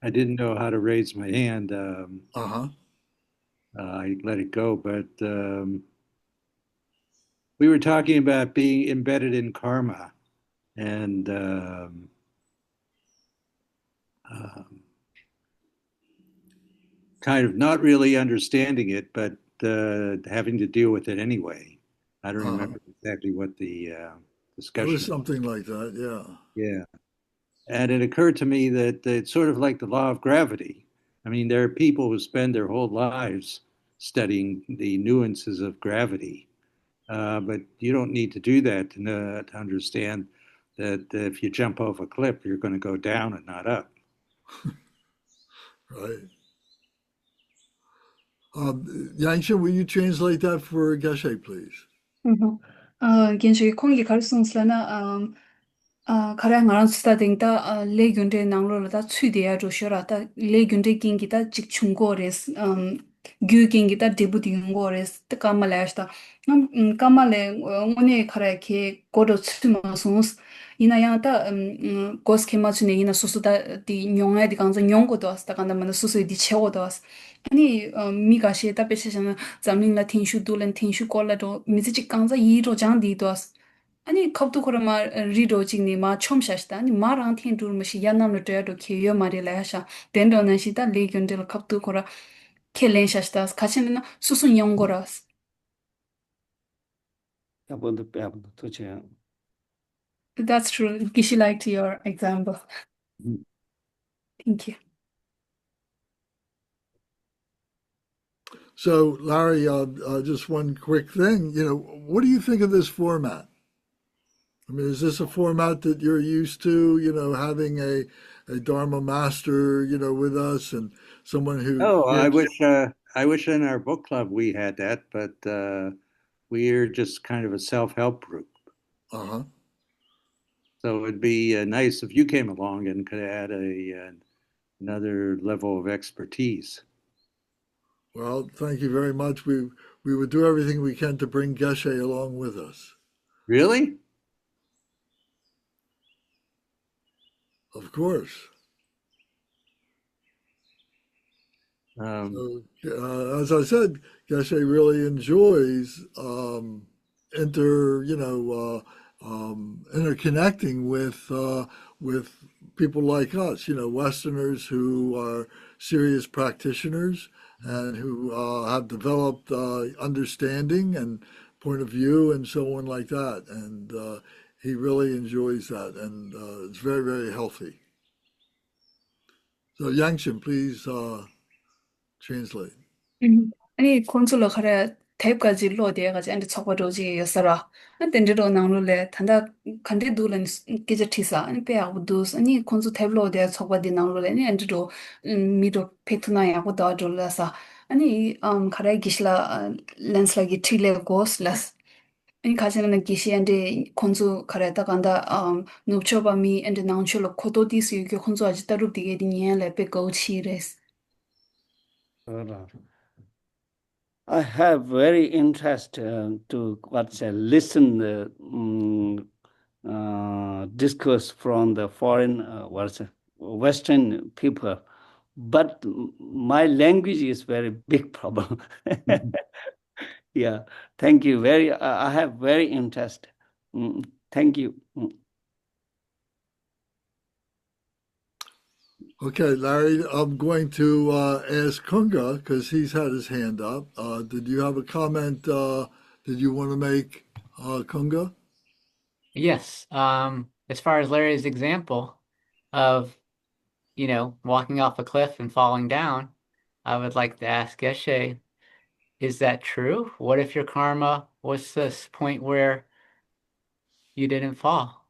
how to raise my hand, Uh-huh. I let it go. But we were talking about being embedded in karma and um, kind of not really understanding it, but having to deal with it anyway. I don't Uh-huh. remember exactly what the It was discussion. something like that, yeah. Yeah. And it occurred to me that it's sort of like the law of gravity. I mean, there are people who spend their whole lives studying the nuances of gravity, but you don't need to do that to understand that if you jump off a cliff, you're going to go down and not up. Right. Yangshan, will you translate that for Geshe, please? genshi kongi karisungsla kara ngaran sita dingda le gyunde nanglo la da tsui ya ro shora ta le gyunde gingi da jik chunggo res gyu gingi da debu dingo res ta kamala yashta kamale ngone kara ke godo tsuma sons ina ya ta gos kema chune ina susu da di nyonga di gangza nyongo dos ta kanda mana susu di chewo dos 아니 미가 시에다 베시잖아 잠링라 틴슈 둘렌 틴슈 콜라도 미지직 강자 이로 장디도스 아니 갑도 그러마 리도 징니 마 처음 샤시다 아니 마랑 틴 둘무시 야남로 되어도 키요 마리라 하샤 덴도는 시다 레견들 갑도 그러 켈렌 샤시다 가시는 수순 연거라스 야본도 빼본도 도체. That's true. Gishi liked your example. Thank you. So, Larry, just one quick thing. What do you think of this format? I mean, is this a format that you're used to, having a Dharma master, with us and someone who Oh, gives. I wish in our book club we had that, but we're just kind of a self-help group. Uh-huh. So it'd be nice if you came along and could add another level of expertise. Well, thank you very much. We would do everything we can to bring Geshe along with us. Really? Of course. Um, So, as I said, Geshe really enjoys interconnecting with people like us, Westerners who are serious practitioners and who have developed understanding and point of view and so on like that. And he really enjoys that, and it's very, very healthy. So, Yangshin, please translate. 아니 콘솔로 가래 탭까지 로데가지 안데 척바도지 여서라 안덴데로 나올래 단다 간데 둘은 게제티사 아니 페아우두스 아니 콘솔 탭로데 척바디 나올래 아니 안데도 미도 페트나야고 다돌라사 아니 가래 기슬라 렌슬라기 트릴레 고슬라스 아니 가시는 기시한테 콘솔 가래다 간다 노초바미 안데 나온초로 코도디스 유게 콘솔 아지따루 디게 디니엘레 페고치레스 I have very interest to listen discourse from the foreign Western people, but my language is very big problem. Yeah, thank you. I have very interest. Thank you. Okay, Larry, I'm going to ask Kunga because he's had his hand up. Did you have a comment that you want to make, Kunga? Yes. As far as Larry's example of, walking off a cliff and falling down, I would like to ask Geshe, is that true? What if your karma was this point where you didn't fall?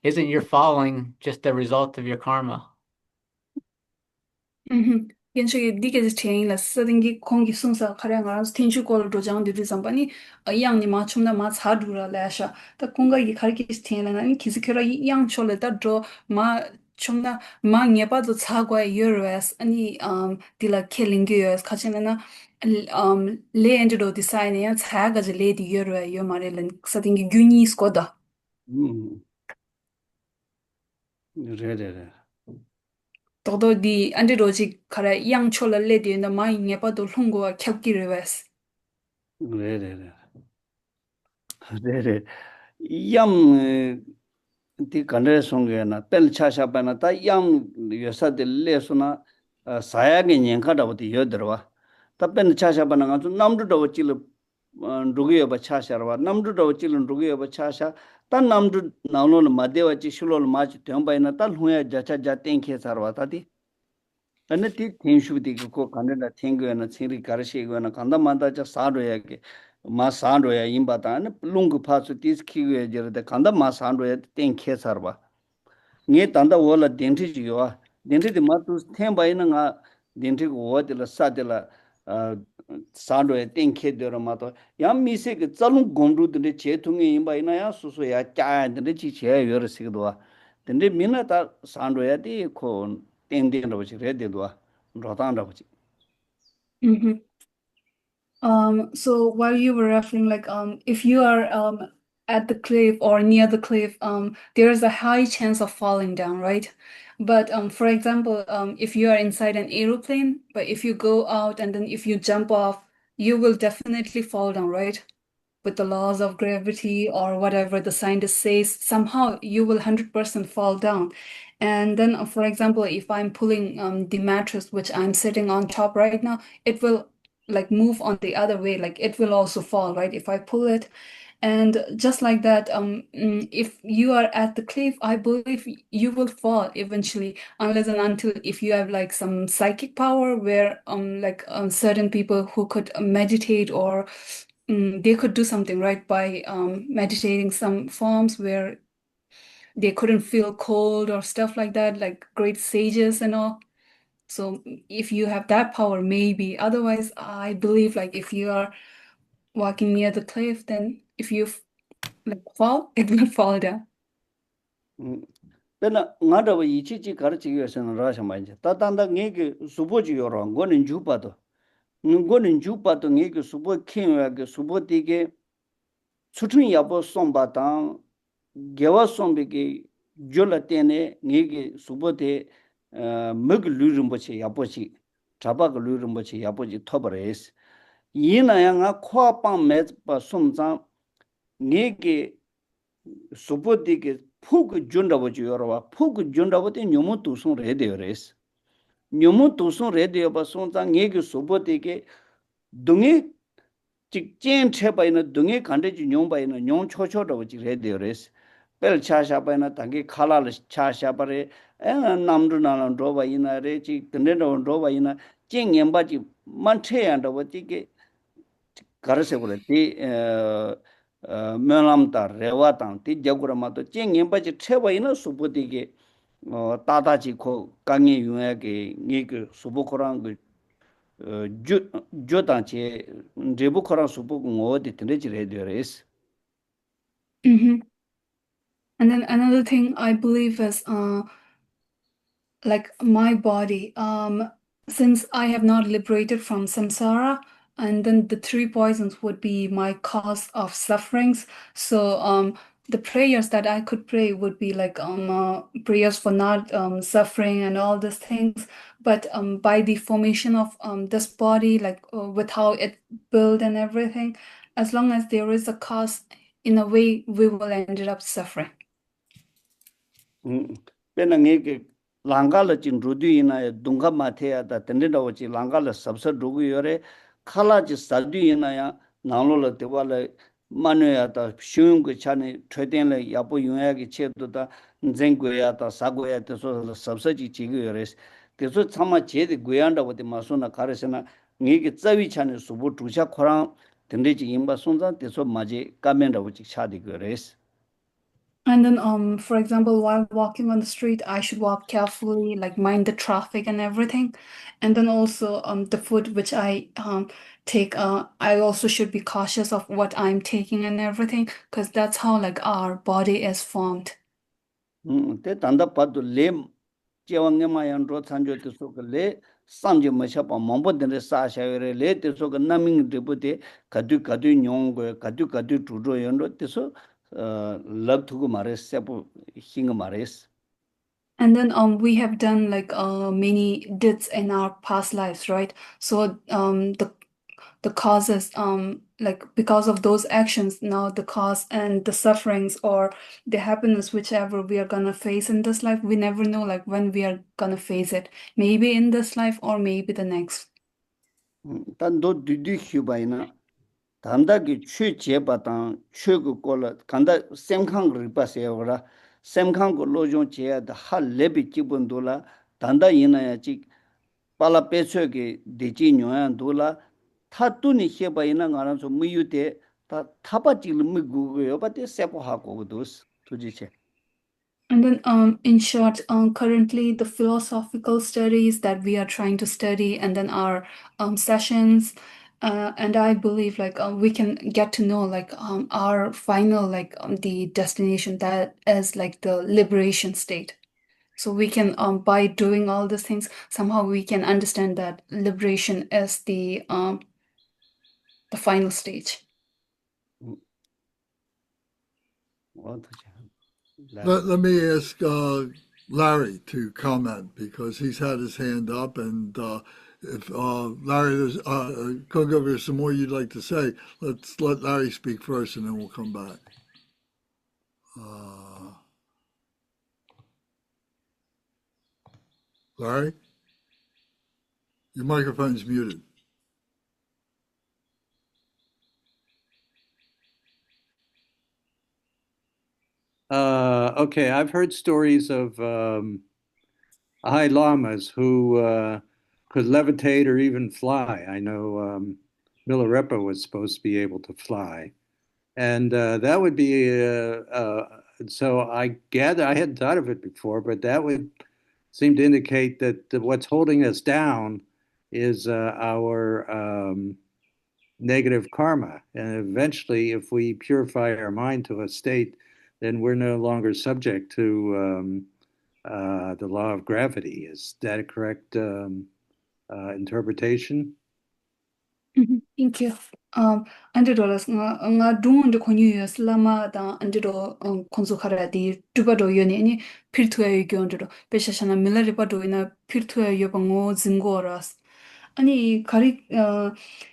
Isn't your falling just a result of your karma? 연속에 니게 제인라 서딩기 공기 송사 카량아 텐슈 콜 도장 디디 잠바니 양니 마춤나 마 사두라 라샤 다 공가 이 카르키 스테나 니 키스케라 양 촐레다 드마 춤나 마 녜바도 차과 유르스 아니 딜라 킬링 유스 카치나 레엔드로 디사이네 차가 제 레디 유르 요 마레는 서딩기 균이 스코다 레레레 todo di ande roji kara yang chola le di na mai nge pa do hlungo khapki rewas 레레레 레레 양 디 간레 송게나 벨 차샤바나 다양 여사데 레소나 사야게 냥카다부터 여들와 답변 차샤바나 가서 남도도 찔 루기여 바 차샤와 남도도 찔 루기여 바 차샤 단 남도 나오는 마데와지 실로를 마치 템바이나 딸 후야 자차 자땡케 살와다디 ane ti tenshu di ko kandenda tengu na chiri karshi go na kanda manda ja sado ya ke ma sado ya imba ta ne lung pha su tis ki ge jer de kanda ma sado ya ten khe sarba nge tanda wola denti ji yo denti de ma tu ten bai na nga denti go wa de la sa de la sado ya ten khe de ma to ya mi se ge zalung gong ru de che tung ge imba ina ya su su ya cha de chi che yo re sig do wa denti mina ta sado ya di ko ten rabuchi re de dwa rotan rabuchi So while you were referring like if you are at the cliff or near the cliff there is a high chance of falling down, right? But for example if you are inside an aeroplane but if you go out and then if you jump off you will definitely fall down, right? With the laws of gravity or whatever the scientist says, somehow you will 100% fall down. And then, for example, if I'm pulling the mattress, which I'm sitting on top right now, it will like move on the other way, like it will also fall, right? If I pull it. And just like that, if you are at the cliff, I believe you will fall eventually, unless and until if you have like some psychic power where certain people who could meditate or they could do something right by meditating some forms where they couldn't feel cold or stuff like that, like great sages and all. So if you have that power, maybe. Otherwise, I believe like if you are walking near the cliff, then if you like fall, it will fall down. pena ngada wa ichi chi karchi yo sen ra sha ma je ta tanda nge ke subo ji yo ro ngonin ju pa to nge ke subo khin ya ke subo ti ke chutun ya bo som ba ta gewa som be ke jola tene nge ke subo te meg lu rum bo che ya bo chi chaba ga lu rum bo che ya bo ji thobares yina ya nga khwa pa me pa som za nge ke subo ti ke 푹 준다고 지어와 푹 준다고 때 녀모 두송 레데요레스 녀모 두송 레데요 봐 손장 얘기 소보되게 동에 직전 채바이나 동에 간데지 뇽바이나 뇽 초초라고 지 레데요레스 벨 차샤바이나 당게 칼랄 차샤바레 에 남루나나 로바이나레 지 근데로 로바이나 쟁염바지 만체한다고 지게 가르세 그래 면람다 레와당 디 저그라마도 쟁임바지 최바이나 수부디게 따다지 코 강이 유야게 니그 수부코랑 그 조단체 제부코랑 수부고 어디 된지 레디어레스 And then another thing I believe is like my body since I have not liberated from samsara, and then the three poisons would be my cause of sufferings. So the prayers that I could pray would be like prayers for not suffering and all these things, but by the formation of this body, like with how it built and everything, as long as there is a cause, in a way we will end up suffering. pena ngeke langala chin ruduina dunga mathea da tendenda ochi langala sabsa dugu yore khala ji saduina ya nanglo tewala manoya ta shung ge chane thweden le yapo yuya ge chedo da zenggo ya ta sago ya te so sabsa ji ji ge yore te so chama je de goyanda wote masuna karesena ngeke tsawi chane subu tuja khorang tende ji imba sunza te so maje kamenda ochi chadi ge yore And then, for example, while walking on the street, I should walk carefully, like mind the traffic and everything. And then also, the food which I take, I also should be cautious of what I'm taking and everything, because that's how like our body is formed. te tanda padu le jewa ngema yang ro sanjo te so le samje ma sha pa mambo de sa sha le te so naming de bu de kadu kadu nyong go kadu kadu tu ro yang ro te so lab thu go mare se pu hing mares. And then we have done like many deeds in our past lives, right? So the causes like because of those actions, now the cause and the sufferings or the happiness whichever we are gonna face in this life, we never know like when we are gonna face it, maybe in this life or maybe the next. Tan do du hubaina tanda ki chu che batang chu go kola kanda semkhang ripa se ora semkhang go lojong che da ha lebi kibun dola tanda ina ya chi pala pecho ke deji nyoyan dola ta tu ni heba ina ngara so mu yu de ta thapa chi lu mu gu yo ba te sepo ha ko dos tuji che. And then, in short, currently the philosophical studies that we are trying to study, and then our sessions, and I believe like we can get to know like our final like the destination that is like the liberation state. So we can by doing all these things, somehow we can understand that liberation is the final stage. Let me ask Larry to comment because he's had his hand up, and if Larry, there's Kagyu, there's some more you'd like to say. Let's let Larry speak first, and then we'll come back. Larry, your microphone's muted. Okay, I've heard stories of high lamas who could levitate or even fly. I know Milarepa was supposed to be able to fly. And that would be, so I gather, I hadn't thought of it before, but that would seem to indicate that what's holding us down is our negative karma. And eventually, if we purify our mind to a state, then we're no longer subject to the law of gravity. Is that a correct interpretation? Thank you. $100 nga dung de konyu yos lama da $100 konzo khara di tuba do yoni ni pirtuya yu gyondro pesha shana milaripa do ina pirtuya yu bango zingo ras 아니 가리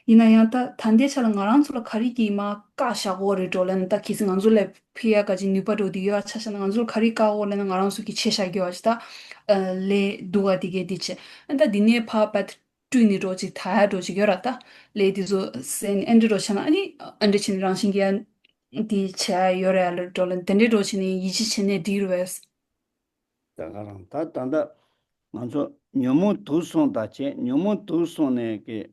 이나야타 단대처럼 ngaransul 가리 기마 까샤고를 돌는 딱 기승 안줄레 피야까지 뉴바도 디야 차샤는 안줄 가리 까고는 ngaransul 기 체샤기와지다 레 두가디게 디체 안다 디네 파파 tuini roji thaya roji yorata lady zo sen endroshana ani andichin ranshingia di cha yoreal dolan tende rochini yichi chene dirwes 다가랑 다 단다 먼저 녀무 두손 다체 녀무 두손에 게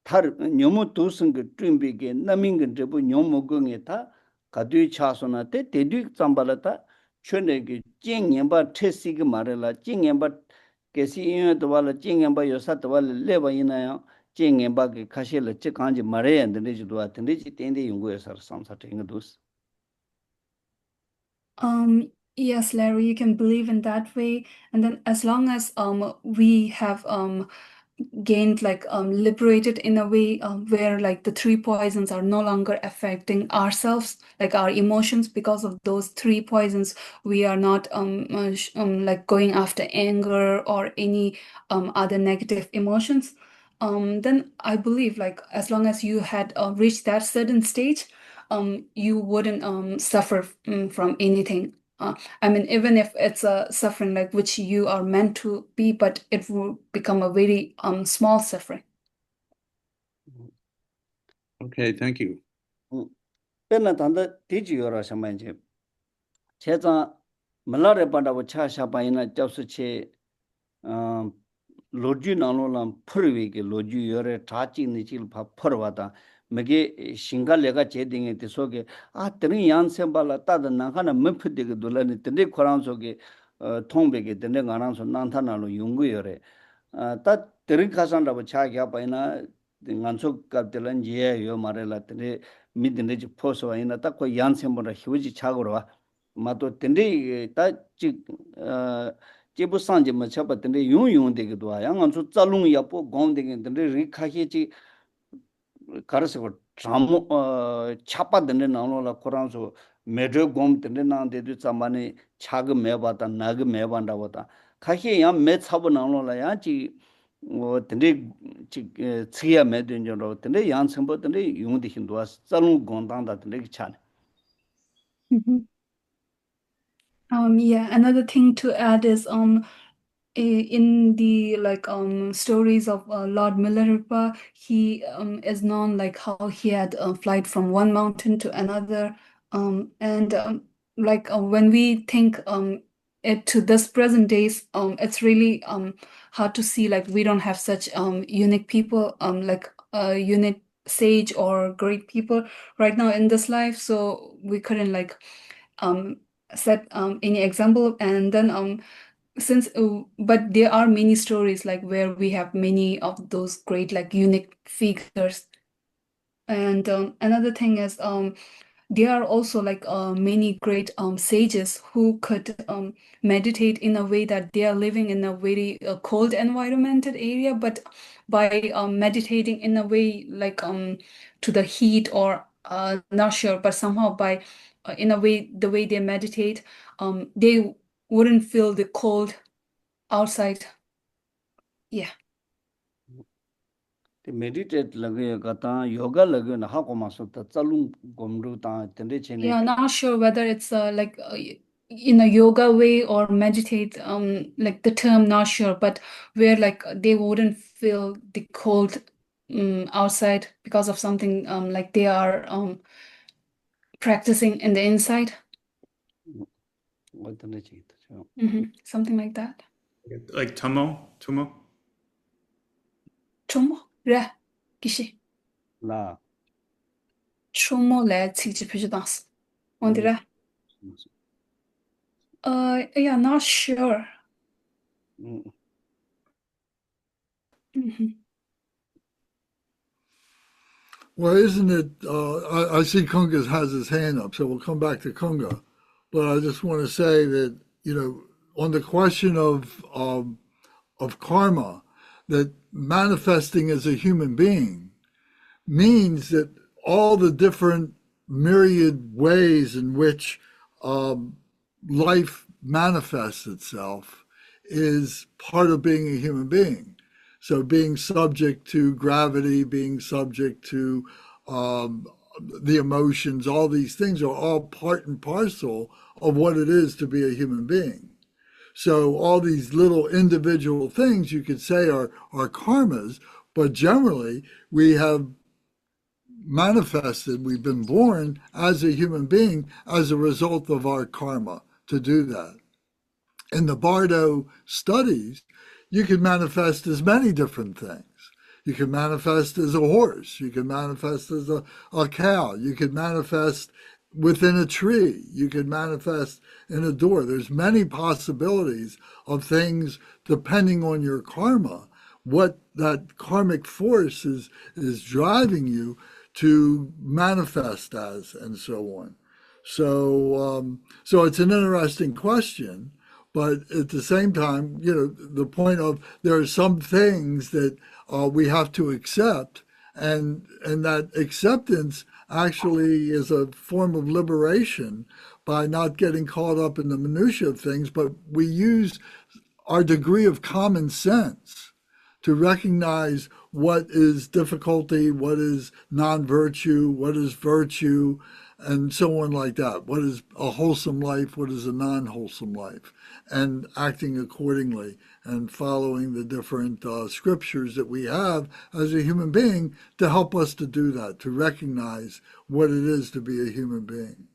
탈 녀무 두손 그 준비게 남인근 저부 녀무경에 다 가뒤 차소나 때 대뒤 잠발다 촌에게 쟁년바 테시가 말라 쟁년바 게시인도 발라 쟁년바 요사도 발라 레바이나요 쟁년바게 가실을 찌간지 말해야 되는지도 같은데지 땡데 연구에서 상사적인 것도 Yes, Larry, you can believe in that way. And then as long as we have gained like liberated in a way where like the three poisons are no longer affecting ourselves, like our emotions, because of those three poisons, we are not like going after anger or any other negative emotions. Then I believe like as long as you had reached that certain stage, you wouldn't suffer from anything. I mean, even if it's a suffering like which you are meant to be, but it will become a very small suffering. Okay, thank you. pena tanda tiji yora shama inche che zang malare panda wo cha shaba ina jabsu che loju nanglo lang purwi ke loju yore chachi ni chil pa purwa ta mege shinga lega che dinge te soge teni yan sembala ta da nangana mepde ge dolani tende koran soge thongbe ge tende ngaran so nantana lo yungu yore ta teri khasan da cha kya paina nganso ka telan je yo marela tende midne ji phoso ina ta ko yan sembara huji chagoro mato tende ta chi 제부 산제 뭐 잡았는데 용용 되기도 와 양은 좀 짤롱 야포 공 되겠는데 리카히지 가르서 잠 차빠드는 나노라 코란소 메드 곰 되는 나한테도 잠만에 차그 매바다 나그 매반다 보다 가히 야매 차부 나노라 야지 근데 지 치야 매든 저로 근데 양 선보든데 용도 힘도 짤롱 공당다 근데 참 Mhm. Yeah, another thing to add is in the stories of Lord Milarepa, he is known like how he had flight from one mountain to another, and when we think it to this present days, it's really hard to see like we don't have such unique people like unique sage or great people right now in this life, so we couldn't like set any example, and then since but there are many stories like where we have many of those great like unique figures, and another thing is there are also like many great sages who could meditate in a way that they are living in a very cold environmented area, but by meditating in a way like to the heat or not sure, but somehow by in a way the way they meditate, they wouldn't feel the cold outside. Yeah. meditate lage gata yoga lage na ha ko maso ta chalung gomru ta tende chene Yeah, not sure whether it's in a yoga way or meditate, like the term not sure, but where like they wouldn't feel the cold outside because of something like they are practicing in the inside. what tende chi Something like that. Like tumo. Chomo re kishi la chomo le chi piju das. Ondira. Yeah, not sure. Well, isn't it? I see Kunga has his hand up, so we'll come back to Kunga. But I just want to say that on the question of karma, that manifesting as a human being means that all the different myriad ways in which life manifests itself is part of being a human being. So being subject to gravity, being subject to the emotions, all these things are all part and parcel of what it is to be a human being. So all these little individual things you could say are karmas, but generally we have manifested, we've been born as a human being as a result of our karma to do that. In the Bardo studies, you can manifest as many different things. You can manifest as a horse. You can manifest as a cow. You can manifest within a tree. You can manifest in a door. There's many possibilities of things depending on your karma, what that karmic force is driving you to manifest as, and so on. So it's an interesting question. But at the same time, the point of there are some things that we have to accept, and that acceptance actually is a form of liberation by not getting caught up in the minutiae of things, but we use our degree of common sense to recognize what is difficulty, what is non-virtue, what is virtue, and so on like that. What is a wholesome life? What is a non-wholesome life? And acting accordingly and following the different scriptures that we have as a human being to help us to do that, to recognize what it is to be a human being.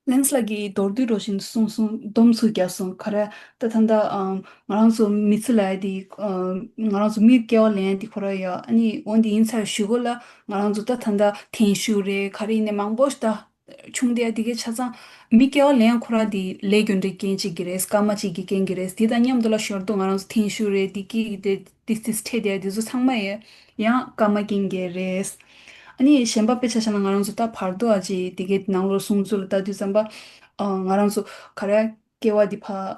렌슬라기 도르디로신 송송 돔수갸송 카레 따탄다 말랑소 미슬라이디 말랑소 미게올렌디 코라야 아니 원디 인사 슈골라 말랑소 따탄다 텐슈레 카리네 망보스다 충디아 디게 차자 미게올렌 코라디 레군데 켄치 기레스 까마치 기켄 기레스 디다냠돌라 셔도 말랑소 텐슈레 디키 데 디스테디아 디조 상마에 야 까마킨 게레스 아니 셴바페 차샤나 ngaranzu ta phardo aji tiget nanglo sungzul ta disamba ngaranzu khara kewa dipa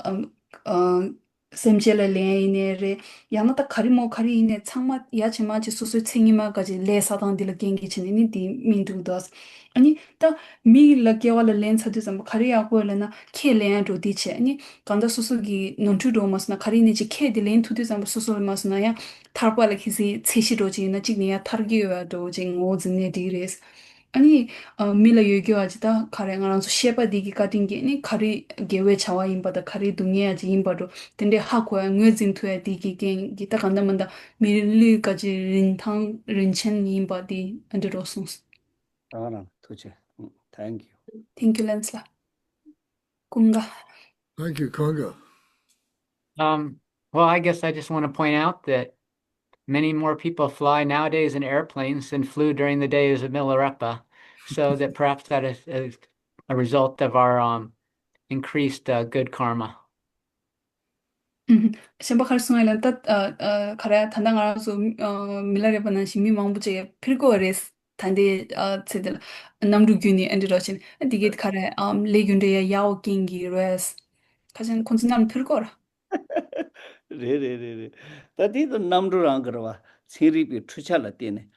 semchela le ine re yanata kharimo khari ine changma ya chema ji susu chingima gaji le sadang dil gengi chini ni di mindu das ani ta mi la kewa la len sa disamba khari ya ko le na ke le ya do di che ani kanda susu gi nontu do mas na khari ni ji ke di len thu disamba susu mas na ya tarpa la khisi cheshi na chigni ya targi wa do jing o zne dires 아니 밀라 요교아지다 카랭아랑서 셰바디기 카팅게 니 카리 게웨 차와 임바다 카리 둥이야지 임바도 근데 하고야 뇌진투야 디기게 기타 간다만다 밀리까지 린탕 린첸 임바디 안드로슨스 도체. Thank you. 땡큐 렌슬라 kunga Thank you, Kunga. Well, I guess I just want to point out that many more people fly nowadays in airplanes than flew during the days of Milarepa. So that perhaps that is a result of our increased good karma. 셴바칼 스마일은 tat 카레 단당아서 밀라레바나 시미 망부제 필고레스 단데 제들 남루균이 엔드러신 디게 카레 레균데야 야오킹기 레스 가진 콘스남 필고라 रे तदी तो नम्रु रंगरवा सिरी पे ठुचाला तेने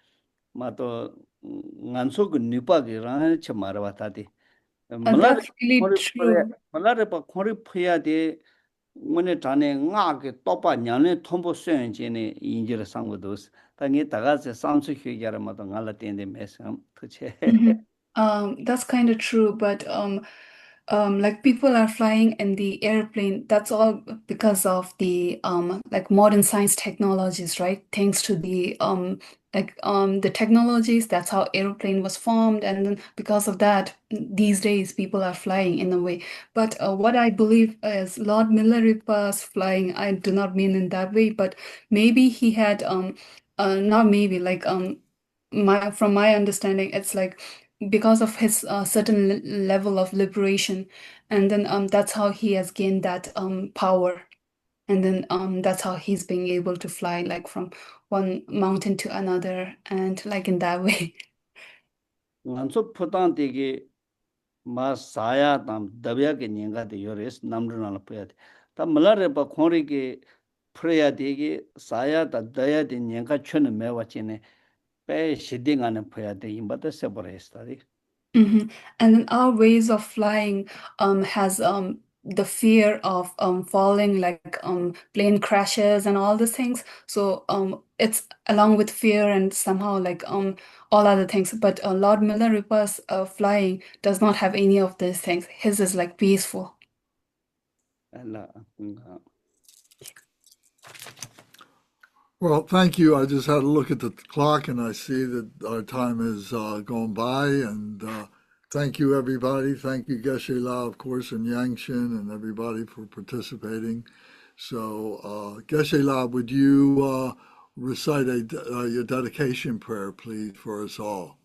मातो nganso gu nipa ge ran che marwa ta de malare that's really true. pa khori phya de ngone tane nga ge topa nyane thombo syen je ne injira sangwo dos ta nge daga se samsu hye gyara ma to ngala tende mesam thuche That's kind of true, but like people are flying in the airplane. That's all because of the like modern science technologies, right? Thanks to the the technologies. That's how airplane was formed, and then because of that, these days people are flying in a way. But what I believe is Lord Milarepa's flying. I do not mean in that way, but maybe he had not maybe like my from my understanding, it's like because of his certain level of liberation, and then that's how he has gained that power, and then that's how he's being able to fly like from one mountain to another, and like in that way. nganso phutan de ge ma saya tam dabya ge nyenga de yores namru na pya de ta malare pa khori ge phreya de ge saya da daya de nyenga chune me wa chine pe shiding an phya de imba de se bores ta de And then our ways of flying has the fear of falling, like plane crashes and all these things. So it's along with fear and somehow like all other things. But Lord Milarepa's flying does not have any of these things. His is like peaceful. Well, thank you. I just had a look at the clock and I see that our time is going by. And thank you, everybody. Thank you, Geshe La, of course, and Yangshin and everybody for participating. So, Geshe La, would you recite your dedication prayer, please, for us all?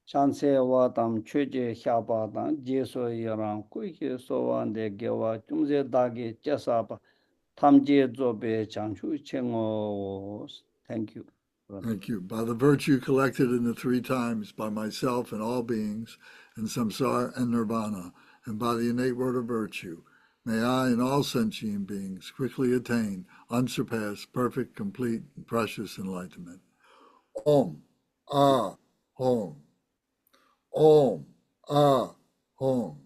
Chanse wa tam chöje hyapa tam jeso yarang kuike sowan de gewa chumze dage chasapa tamje zobe chanchu chengo. Thank you. Thank you. By the virtue collected in the three times by myself and all beings in samsara and nirvana, and by the innate word of virtue, may I and all sentient beings quickly attain unsurpassed, perfect, complete, and precious enlightenment. Om. Ah. Hom. Om. Ah. Hom.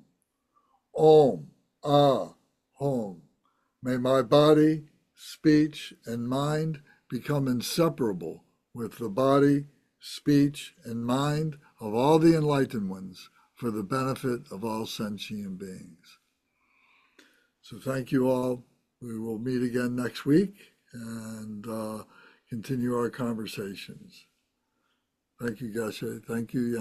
Om. Ah. Hom. May my body, speech, and mind become inseparable with the body, speech, and mind of all the enlightened ones for the benefit of all sentient beings. So thank you all. We will meet again next week and continue our conversations. Thank you, Geshe. Thank you, Yang.